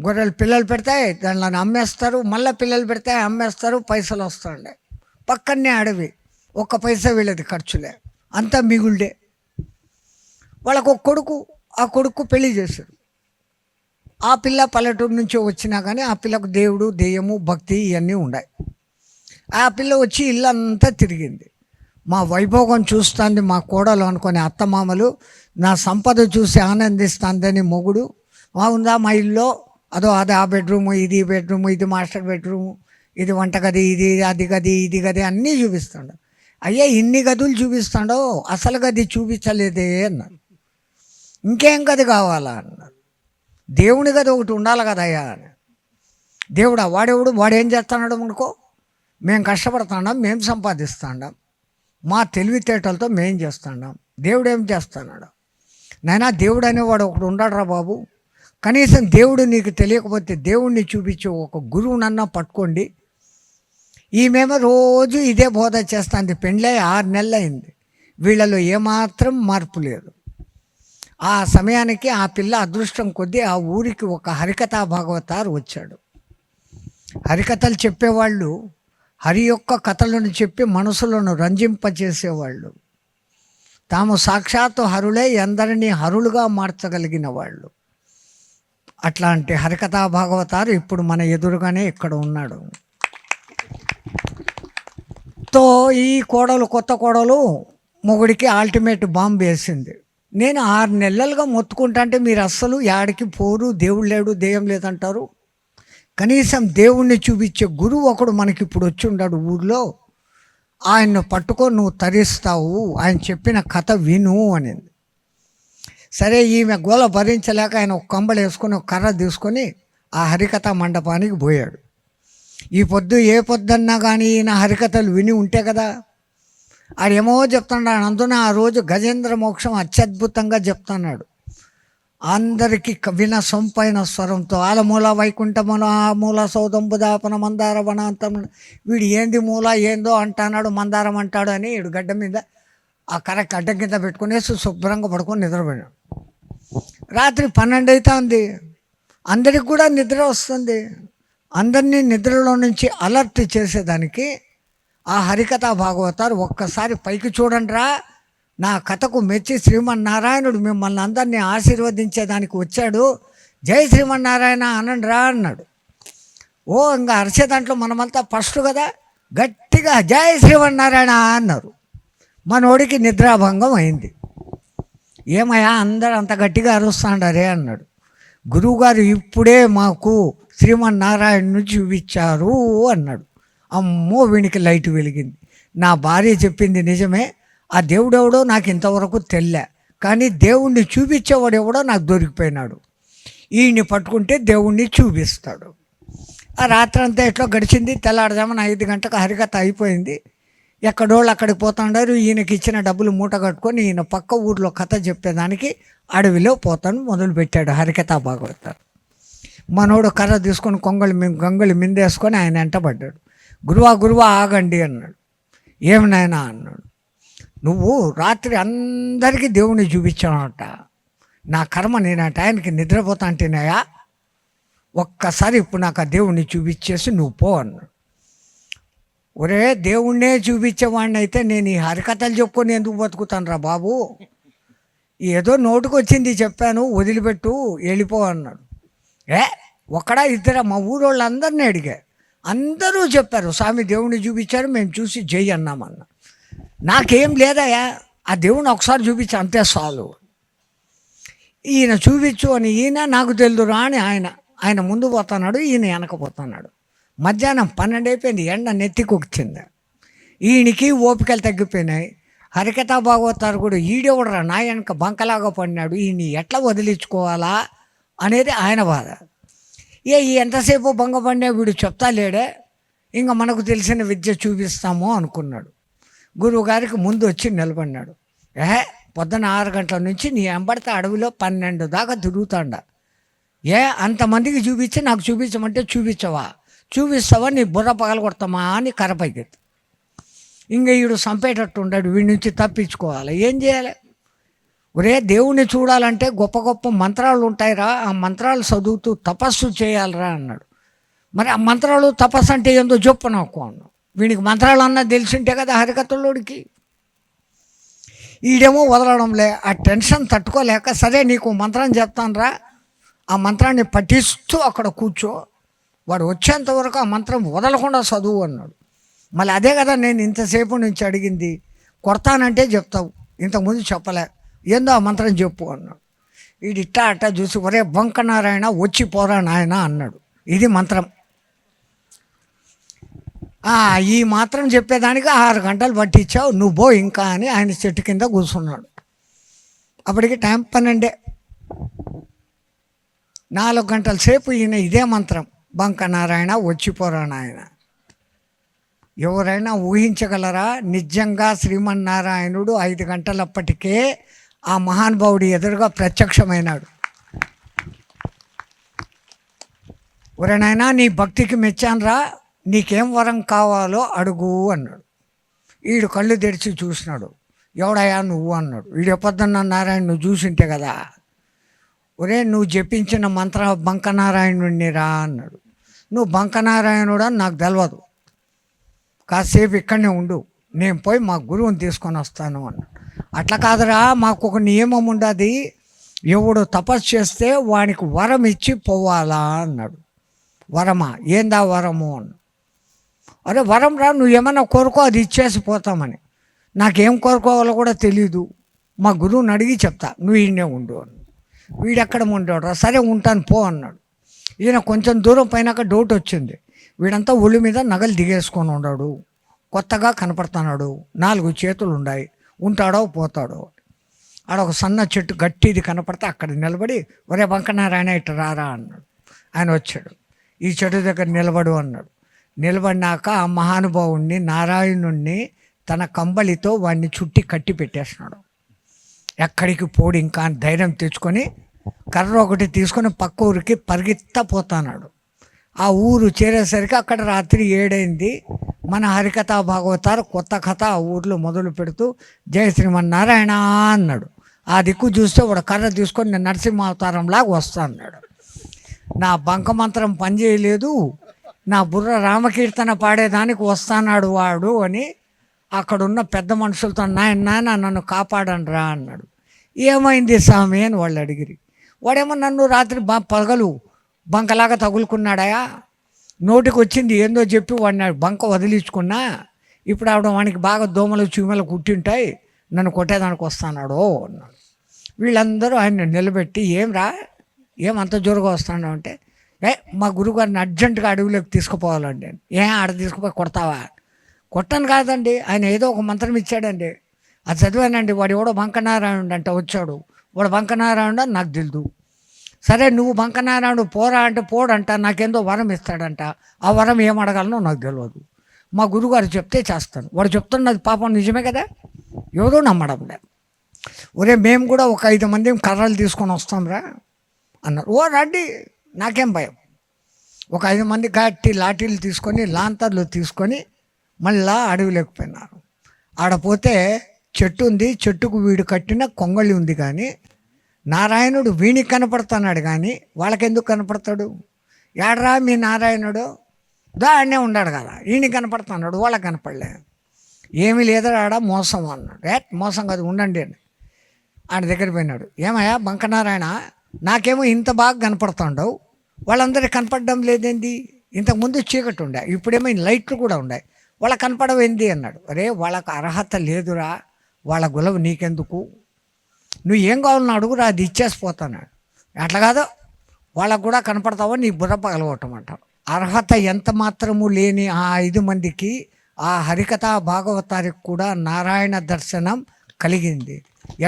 గొర్రెలు పిల్లలు పెడతాయి, దానిలో అమ్మేస్తారు, మళ్ళీ పిల్లలు పెడతాయి, అమ్మేస్తారు, పైసలు వస్తుండే. పక్కనే అడవి, 1 పైసా వీళ్ళది ఖర్చులే, అంతా మిగులుడే. వాళ్ళకు ఒక కొడుకు. ఆ కొడుకు పెళ్లి చేశారు. ఆ పిల్ల పల్లెటూరు నుంచి వచ్చినా కానీ ఆ పిల్లకు దేవుడు, దెయ్యము, భక్తి ఇవన్నీ ఉన్నాయి. ఆ పిల్ల వచ్చి ఇల్లంతా తిరిగింది. మా వైభోగం చూస్తుంది మా కోడలు అనుకునే అత్తమామలు, నా సంపద చూసి ఆనందిస్తుందని మొగుడు, ఉందా మా ఇల్లు, అదే ఆ బెడ్రూము, ఇది బెడ్రూము, ఇది మాస్టర్ బెడ్రూము, ఇది వంటగది, ఇది అది గది, ఇది గది అన్నీ చూపిస్తాడు. అయ్యా ఇన్ని గదులు చూపిస్తాడో అసలు గది చూపించలేదే అన్నారు. ఇంకేం గది కావాలా అన్నారు. దేవుని గది ఒకటి ఉండాలి కదయ్యా అని. దేవుడా వాడేవుడు, వాడేం చేస్తున్నాడు అనుకో, మేము కష్టపడుతున్నాం, మేము సంపాదిస్తున్నాం, మా తెలివితేటలతో మేం చేస్తున్నాం, దేవుడు ఏం చేస్తున్నాడు? నాయనా దేవుడు అనేవాడు ఒకడు ఉన్నాడురా బాబు, కనీసం దేవుడు నీకు తెలియకపోతే దేవుణ్ణి చూపించే ఒక గురువునన్నా పట్టుకోండి. ఈమెమో రోజు ఇదే బోధ చేస్తుంది. పెళ్ళై 6 నెలలు అయింది, వీళ్ళలో ఏమాత్రం మార్పు లేదు. ఆ సమయానికి ఆ పిల్ల అదృష్టం కొద్దీ ఆ ఊరికి ఒక హరికథా భాగవతారు వచ్చాడు. హరికథలు చెప్పేవాళ్ళు హరి యొక్క కథలను చెప్పి మనసులను రంజింపచేసేవాళ్ళు. తాము సాక్షాత్తు హరులే ఎందరినీ హరులుగా మార్చగలిగిన వాళ్ళు. అట్లాంటి హరికథా భాగవతారు ఇప్పుడు మన ఎదురుగానే ఇక్కడ ఉన్నాడు. తో ఈ కోడలు, కొత్త కోడలు మొగుడికి అల్టిమేట్ బాంబు వేసింది. నేను 6 నెలలుగా మొత్తుకుంటా అంటే మీరు అస్సలు యాడికి పోరు, దేవుడు లేడు, దెయ్యం లేదంటారు. కనీసం దేవుణ్ణి చూపించే గురువు ఒకడు మనకి ఇప్పుడు వచ్చి ఉన్నాడు ఊర్లో, ఆయన్ను పట్టుకొని నువ్వు తరిస్తావు, ఆయన చెప్పిన కథ విను అనింది. సరే ఈమె గోల భరించలేక ఆయన ఒక కంబళి వేసుకొని ఒక కర్ర తీసుకొని ఆ హరికథ మండపానికి పోయాడు. ఈ పొద్దు ఏ పొద్దున్నా కానీ ఈయన హరికథలు విని ఉంటే కదా, ఆడేమో చెప్తున్నాడు. అందున ఆ రోజు గజేంద్ర మోక్షం అత్యద్భుతంగా చెప్తున్నాడు. అందరికీ విన సొంపైన స్వరంతో ఆలమూల వైకుంఠముల ఆ మూల సౌదంబుదాపన మందార వనాంతం. వీడు ఏంది మూల ఏందో అంటున్నాడు, మందారం అంటాడు అని వీడు గడ్డ మీద ఆ కర్ర గడ్డ కింద పెట్టుకునేసి శుభ్రంగా పడుకొని నిద్రపోయాడు. రాత్రి 12 అవుతుంది. అందరికి కూడా నిద్ర వస్తుంది. అందరినీ నిద్రలో నుంచి అలర్ట్ చేసేదానికి ఆ హరికథ భాగవతారు ఒక్కసారి పైకి చూడండి రా, నా కథకు మెచ్చి శ్రీమన్నారాయణుడు మిమ్మల్ని అందరినీ ఆశీర్వదించేదానికి వచ్చాడు, జై శ్రీమన్నారాయణ అనండి రా అన్నాడు. ఓ ఇంకా అరిసే దాంట్లో మనమంతా ఫస్ట్ కదా, గట్టిగా జై శ్రీమన్నారాయణ అన్నారు. మనోడికి నిద్రాభంగం అయింది. ఏమయ్యా అందరూ అంత గట్టిగా అరుస్తాండారే అన్నాడు. గురువుగారు ఇప్పుడే మాకు శ్రీమన్నారాయణను చూపించారు అన్నాడు. అమ్మో వీనికి లైట్ వెలిగింది. నా భార్య చెప్పింది నిజమే, ఆ దేవుడెవడో నాకు ఇంతవరకు తెల్లే, కానీ దేవుణ్ణి చూపించేవాడు ఎవడో నాకు దొరికిపోయినాడు, ఈయన్ని పట్టుకుంటే దేవుణ్ణి చూపిస్తాడు. ఆ రాత్రంతా ఎట్లా గడిచింది. తెల్లారుజామున 5 గంటలకు హరికథ అయిపోయింది. ఎక్కడోళ్ళు అక్కడికి పోతాడారు. ఈయనకి ఇచ్చిన డబ్బులు మూట కట్టుకొని ఈయన పక్క ఊర్లో కథ చెప్పేదానికి అడవిలో పోతాను మొదలుపెట్టాడు హరికథ భాగవతారు. మనోడు కర్ర తీసుకొని గంగళి మిందేసుకొని ఆయన వెంటబడ్డాడు. గురువా ఆగండి అన్నాడు. ఏమి నాయనా అన్నాడు. నువ్వు రాత్రి అందరికీ దేవుణ్ణి చూపించానట, నా కర్మ నేనంట ఆయనకి నిద్రపోతా అంటేనాయా, ఒక్కసారి ఇప్పుడు నాకు ఆ దేవుణ్ణి చూపించేసి నువ్వు పో అన్నాడు. ఒరే దేవుణ్ణే చూపించేవాడిని అయితే నేను ఈ హరికథలు చెప్పుకొని ఎందుకు బతుకుతాను రా బాబు, ఏదో నోటుకు వచ్చింది చెప్పాను, వదిలిపెట్టు వెళ్ళిపో అన్నాడు. ఒక్కడా ఇద్దరా, మా ఊరోళ్ళందరినీ అడిగా, అందరూ చెప్పారు స్వామి దేవుణ్ణి చూపించారు, మేము చూసి జై అన్నామన్నా. నాకేం లేదయా, ఆ దేవుణ్ణి ఒకసారి చూపించి అంతే చాలు. ఈయన చూపించు అని ఈయన నాకు తెలుదురా అని ఆయన ముందు పోతున్నాడు, ఈయన వెనకపోతున్నాడు. మధ్యాహ్నం 12 అయిపోయింది, ఎండ నెత్తికొచ్చింది. ఈయనకి ఓపికలు తగ్గిపోయినాయి. హరికథ భాగవతారు కూడా ఈడెవడరా నా వెనక బంకలాగా పడినాడు, ఈయన ఎట్లా వదిలించుకోవాలా అనేది ఆయన బాధ. ఎంతసేపు భంగపడినా వీడు చెప్తా లేడే, ఇంకా మనకు తెలిసిన విద్య చూపిస్తాము అనుకున్నాడు. గురువుగారికి ముందు వచ్చి నిలబడినాడు. పొద్దున 6 గంటల నుంచి నీ వెంబడితే అడవిలో 12 దాకా తిరుగుతాండ, అంతమందికి చూపించి నాకు చూపించమంటే చూపిస్తావా నీ బుర్ర పగలగొడతామా అని కరపైకెత్తి. ఇంకా వీడు చంపేటట్టు ఉన్నాడు, వీడి నుంచి తప్పించుకోవాలి, ఏం చేయాలి. ఒరే దేవుణ్ణి చూడాలంటే గొప్ప గొప్ప మంత్రాలు ఉంటాయిరా, ఆ మంత్రాలు చదువుతూ తపస్సు చేయాలిరా అన్నాడు. మరి ఆ మంత్రాలు తపస్సు అంటే ఏందో చెప్పు నాకు అన్నాడు. వీడికి మంత్రాలు అన్నా తెలిసింటే కదా హరికథలోడికి. ఈడేమో వదలడంలే, ఆ టెన్షన్ తట్టుకోలేక సరే నీకు మంత్రం చెప్తానురా, ఆ మంత్రాన్ని పఠిస్తూ అక్కడ కూర్చో, వాడు వచ్చేంతవరకు ఆ మంత్రం వదలకుండా చదువు అన్నాడు. మళ్ళీ అదే కదా నేను ఇంతసేపు నుంచి అడిగింది, కొడతానంటే చెప్తావు, ఇంతకుముందు చెప్పలే, ఏందో ఆ మంత్రం చెప్పు అన్నాడు. వీడు ఇట్టా చూసి ఒరే బంకనారాయణ వచ్చి పోరా నాయన అన్నాడు. ఇది మంత్రం. ఈ మాత్రం చెప్పేదానికి 6 గంటలు పట్టించావు, నువ్వు పో ఇంకా అని ఆయన చెట్టు కింద కూర్చున్నాడు. అప్పటికి టైం 12. 4 గంటల సేపు ఈయన ఇదే మంత్రం, బంకనారాయణ వచ్చిపోరా నాయన. ఎవరైనా ఊహించగలరా నిజంగా శ్రీమన్నారాయణుడు 5 గంటలప్పటికే ఆ మహానుభావుడి ఎదురుగా ప్రత్యక్షమైనాడు. ఒరేనాయనా నీ భక్తికి మెచ్చానురా, నీకేం వరం కావాలో అడుగు అన్నాడు. వీడు కళ్ళు తెరిచి చూసినాడు. ఎవడయా నువ్వు అన్నాడు. వీడు ఎప్పొద్దన్న నారాయణ నువ్వు చూసింటే కదా. ఒరే నువ్వు జపించిన మంత్ర బంకనారాయణుడిని రా అన్నాడు. నువ్వు బంకనారాయణుడు అని నాకు తెలియదు, కాసేపు ఇక్కడనే ఉండు, నేను పోయి మా గురువుని తీసుకొని వస్తాను అన్నాడు. అట్లా కాదురా, మాకు ఒక నియమం ఉండదు, ఎవడు తపస్సు చేస్తే వానికి వరం ఇచ్చి పోవాలా అన్నాడు. వరమా, ఏందా వరము అన్న. అరే వరం రా, నువ్వు ఏమన్నా కోరుకో అది ఇచ్చేసి పోతామని. నాకేం కోరుకోవాలో కూడా తెలీదు, మా గురువుని అడిగి చెప్తా, నువ్వు ఈయనే ఉండు అని. వీడెక్కడ ఉండేవాడు, సరే ఉంటాను పో అన్నాడు. ఈయన కొంచెం దూరం పైనాక డౌట్ వచ్చింది, వీడంతా ఒళ్ళు మీద నగలు దిగేసుకొని ఉన్నాడు, కొత్తగా కనపడుతున్నాడు, 4 చేతులు ఉన్నాయి, ఉంటాడో పోతాడో. ఆడ ఒక సన్న చెట్టు గట్టిది కనపడితే అక్కడ నిలబడి, ఒరే బంకనారాయణ ఇటు రారా అన్నాడు. ఆయన వచ్చాడు, ఈ చెట్టు దగ్గర నిలబడు అన్నాడు. నిలబడినాక ఆ మహానుభావుణ్ణి నారాయణుణ్ణి తన కంబళితో వాడిని చుట్టి కట్టి పెట్టేస్తున్నాడు. ఎక్కడికి పోడు ఇంకా అని ధైర్యం తెచ్చుకొని కర్ర ఒకటి తీసుకొని పక్క ఊరికి పరిగెత్తా పోతున్నాడు. ఆ ఊరు చేరేసరికి అక్కడ రాత్రి 7 అయింది. మన హరికథా భాగవతారు కొత్త కథ ఆ ఊర్లో మొదలు పెడుతూ జయ శ్రీమన్నారాయణ అన్నాడు. ఆ దిక్కు చూస్తే వాడు కర్ర తీసుకొని నేను నరసింహావతారంలాగా వస్తా అన్నాడు. నా బంక మంత్రం పనిచేయలేదు, నా బుర్ర రామకీర్తన పాడేదానికి వస్తానాడు వాడు అని అక్కడున్న పెద్ద మనుషులతో, నాయన నన్ను కాపాడండి రా అన్నాడు. ఏమైంది స్వామి అని వాళ్ళు అడిగిరి. వాడేమో నన్ను రాత్రి పగలు బంకలాగా తగులుకున్నాడాయా, నోటికి వచ్చింది ఏందో చెప్పి వాడిని బంక వదిలించుకున్నా, ఇప్పుడు ఆవిడ వానికి బాగా దోమలు చీమలు కుట్టింటాయి, నన్ను కొట్టేదానికి వస్తానాడు అన్నాడు. వీళ్ళందరూ ఆయన నిలబెట్టి, ఏమంత జోరుగా వస్తాడు అంటే, మా గురువుగారిని అర్జెంటుగా అడవిలోకి తీసుకుపోవాలండి. ఆడ తీసుకుపోయి కొడతావా? కొట్టను కాదండి, ఆయన ఏదో ఒక మంత్రం ఇచ్చాడండి, అది చదివానండి. వాడు ఎవడో బంకనారాయణుడు అంట వచ్చాడు, వాడు బంకనారాయణుడు అని నాకు తెలుదు. సరే నువ్వు బంకనారాయణుడు పోరా అంటే పోడంట, నాకేందో వరం ఇస్తాడంట, ఆ వరం ఏం అడగాలనో నాకు తెలియదు, మా గురువుగారు చెప్తే చేస్తాను. వాడు చెప్తున్నది పాపం నిజమే కదా, ఎవరో నమ్మడం లేదు. ఒరే మేము కూడా ఒక 5 మంది కర్రలు తీసుకొని వస్తాంరా అన్నారు. ఓ రండి, నాకేం భయం. ఒక 5 మంది గట్టి లాఠీలు తీసుకొని లాంతర్లు తీసుకొని మళ్ళా అడవిలోకి పోయినారు. ఆడపోతే చెట్టు ఉంది, చెట్టుకు వీడు కట్టిన కొంగళి ఉంది, కానీ నారాయణుడు వీనికి కనపడుతున్నాడు కానీ వాళ్ళకెందుకు కనపడతాడు? ఏడరా మీ నారాయణుడు, దాన్నే ఉన్నాడు కదా, ఈయన కనపడుతున్నాడు, వాళ్ళకి కనపడలే. ఏమీ లేదరా ఆడ మోసం అన్నాడు. మోసం కాదు ఉండండి అని ఆయన దగ్గర పోయినాడు. ఏమయ్యా బంకనారాయణ, నాకేమో ఇంత బాగా కనపడుతుండవు, వాళ్ళందరికీ కనపడడం లేదేంది? ఇంతకుముందు చీకటి ఉండే, ఇప్పుడేమో లైట్లు కూడా ఉన్నాయి, వాళ్ళకి కనపడవేంది అన్నాడు. అరే వాళ్ళకు అర్హత లేదురా, వాళ్ళ గులవ నీకెందుకు, నువ్వు ఏం కావాలని అడుగురా, అది ఇచ్చేసిపోతాన్నాడు. అట్లా కాదు, వాళ్ళకు కూడా కనపడతావో నీ బుర్ర పగలగొట్టమంటావు. అర్హత ఎంత మాత్రము లేని ఆ 5 మందికి ఆ హరికథా భాగవతారికి కూడా నారాయణ దర్శనం కలిగింది.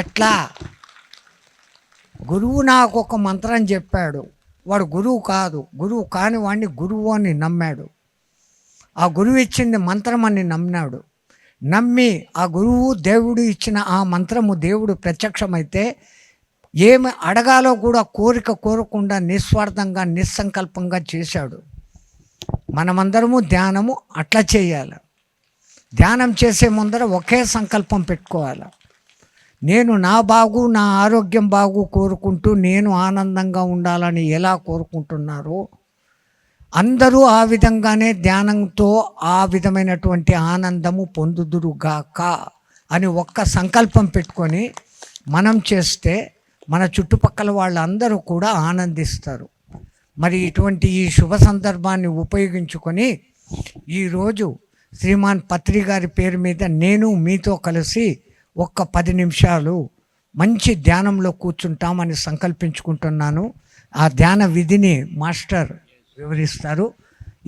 ఎట్లా? గురువు నాకు ఒక మంత్రం చెప్పాడు, వాడు గురువు కాదు, గురువు కాని వాడిని గురువు అని నమ్మాడు, ఆ గురువు ఇచ్చింది మంత్రం అని నమ్మినాడు. నమ్మి ఆ గురువు దేవుడు ఇచ్చిన ఆ మంత్రము దేవుడు ప్రత్యక్షమైతే ఏమి అడగాలో కూడా కోరకుండా నిస్వార్థంగా నిస్సంకల్పంగా చేశాడు. మనమందరము ధ్యానము అట్లా చేయాలి. ధ్యానం చేసే ముందర ఒకే సంకల్పం పెట్టుకోవాలి. నేను నా బాగు నా ఆరోగ్యం బాగు కోరుకుంటూ నేను ఆనందంగా ఉండాలని ఎలా కోరుకుంటున్నారో అందరూ ఆ విధంగానే ధ్యానంతో ఆ విధమైనటువంటి ఆనందము పొందుదురుగాక అని ఒక్క సంకల్పం పెట్టుకొని మనం చేస్తే మన చుట్టుపక్కల వాళ్ళందరూ కూడా ఆనందిస్తారు. మరి ఇటువంటి ఈ శుభ సందర్భాన్ని ఉపయోగించుకొని ఈరోజు శ్రీమాన్ పత్రి గారి పేరు మీద నేను మీతో కలిసి ఒక్క 10 నిమిషాలు మంచి ధ్యానంలో కూర్చుంటామని సంకల్పించుకుంటున్నాను. ఆ ధ్యాన విధిని మాస్టర్ వివరిస్తారు.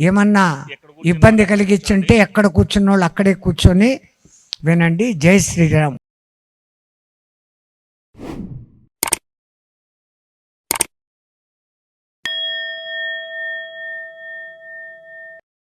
ఏమన్నా ఇబ్బంది కలిగించుంటే ఎక్కడ కూర్చున్న వాళ్ళు అక్కడే కూర్చొని వినండి. జై శ్రీరామ్.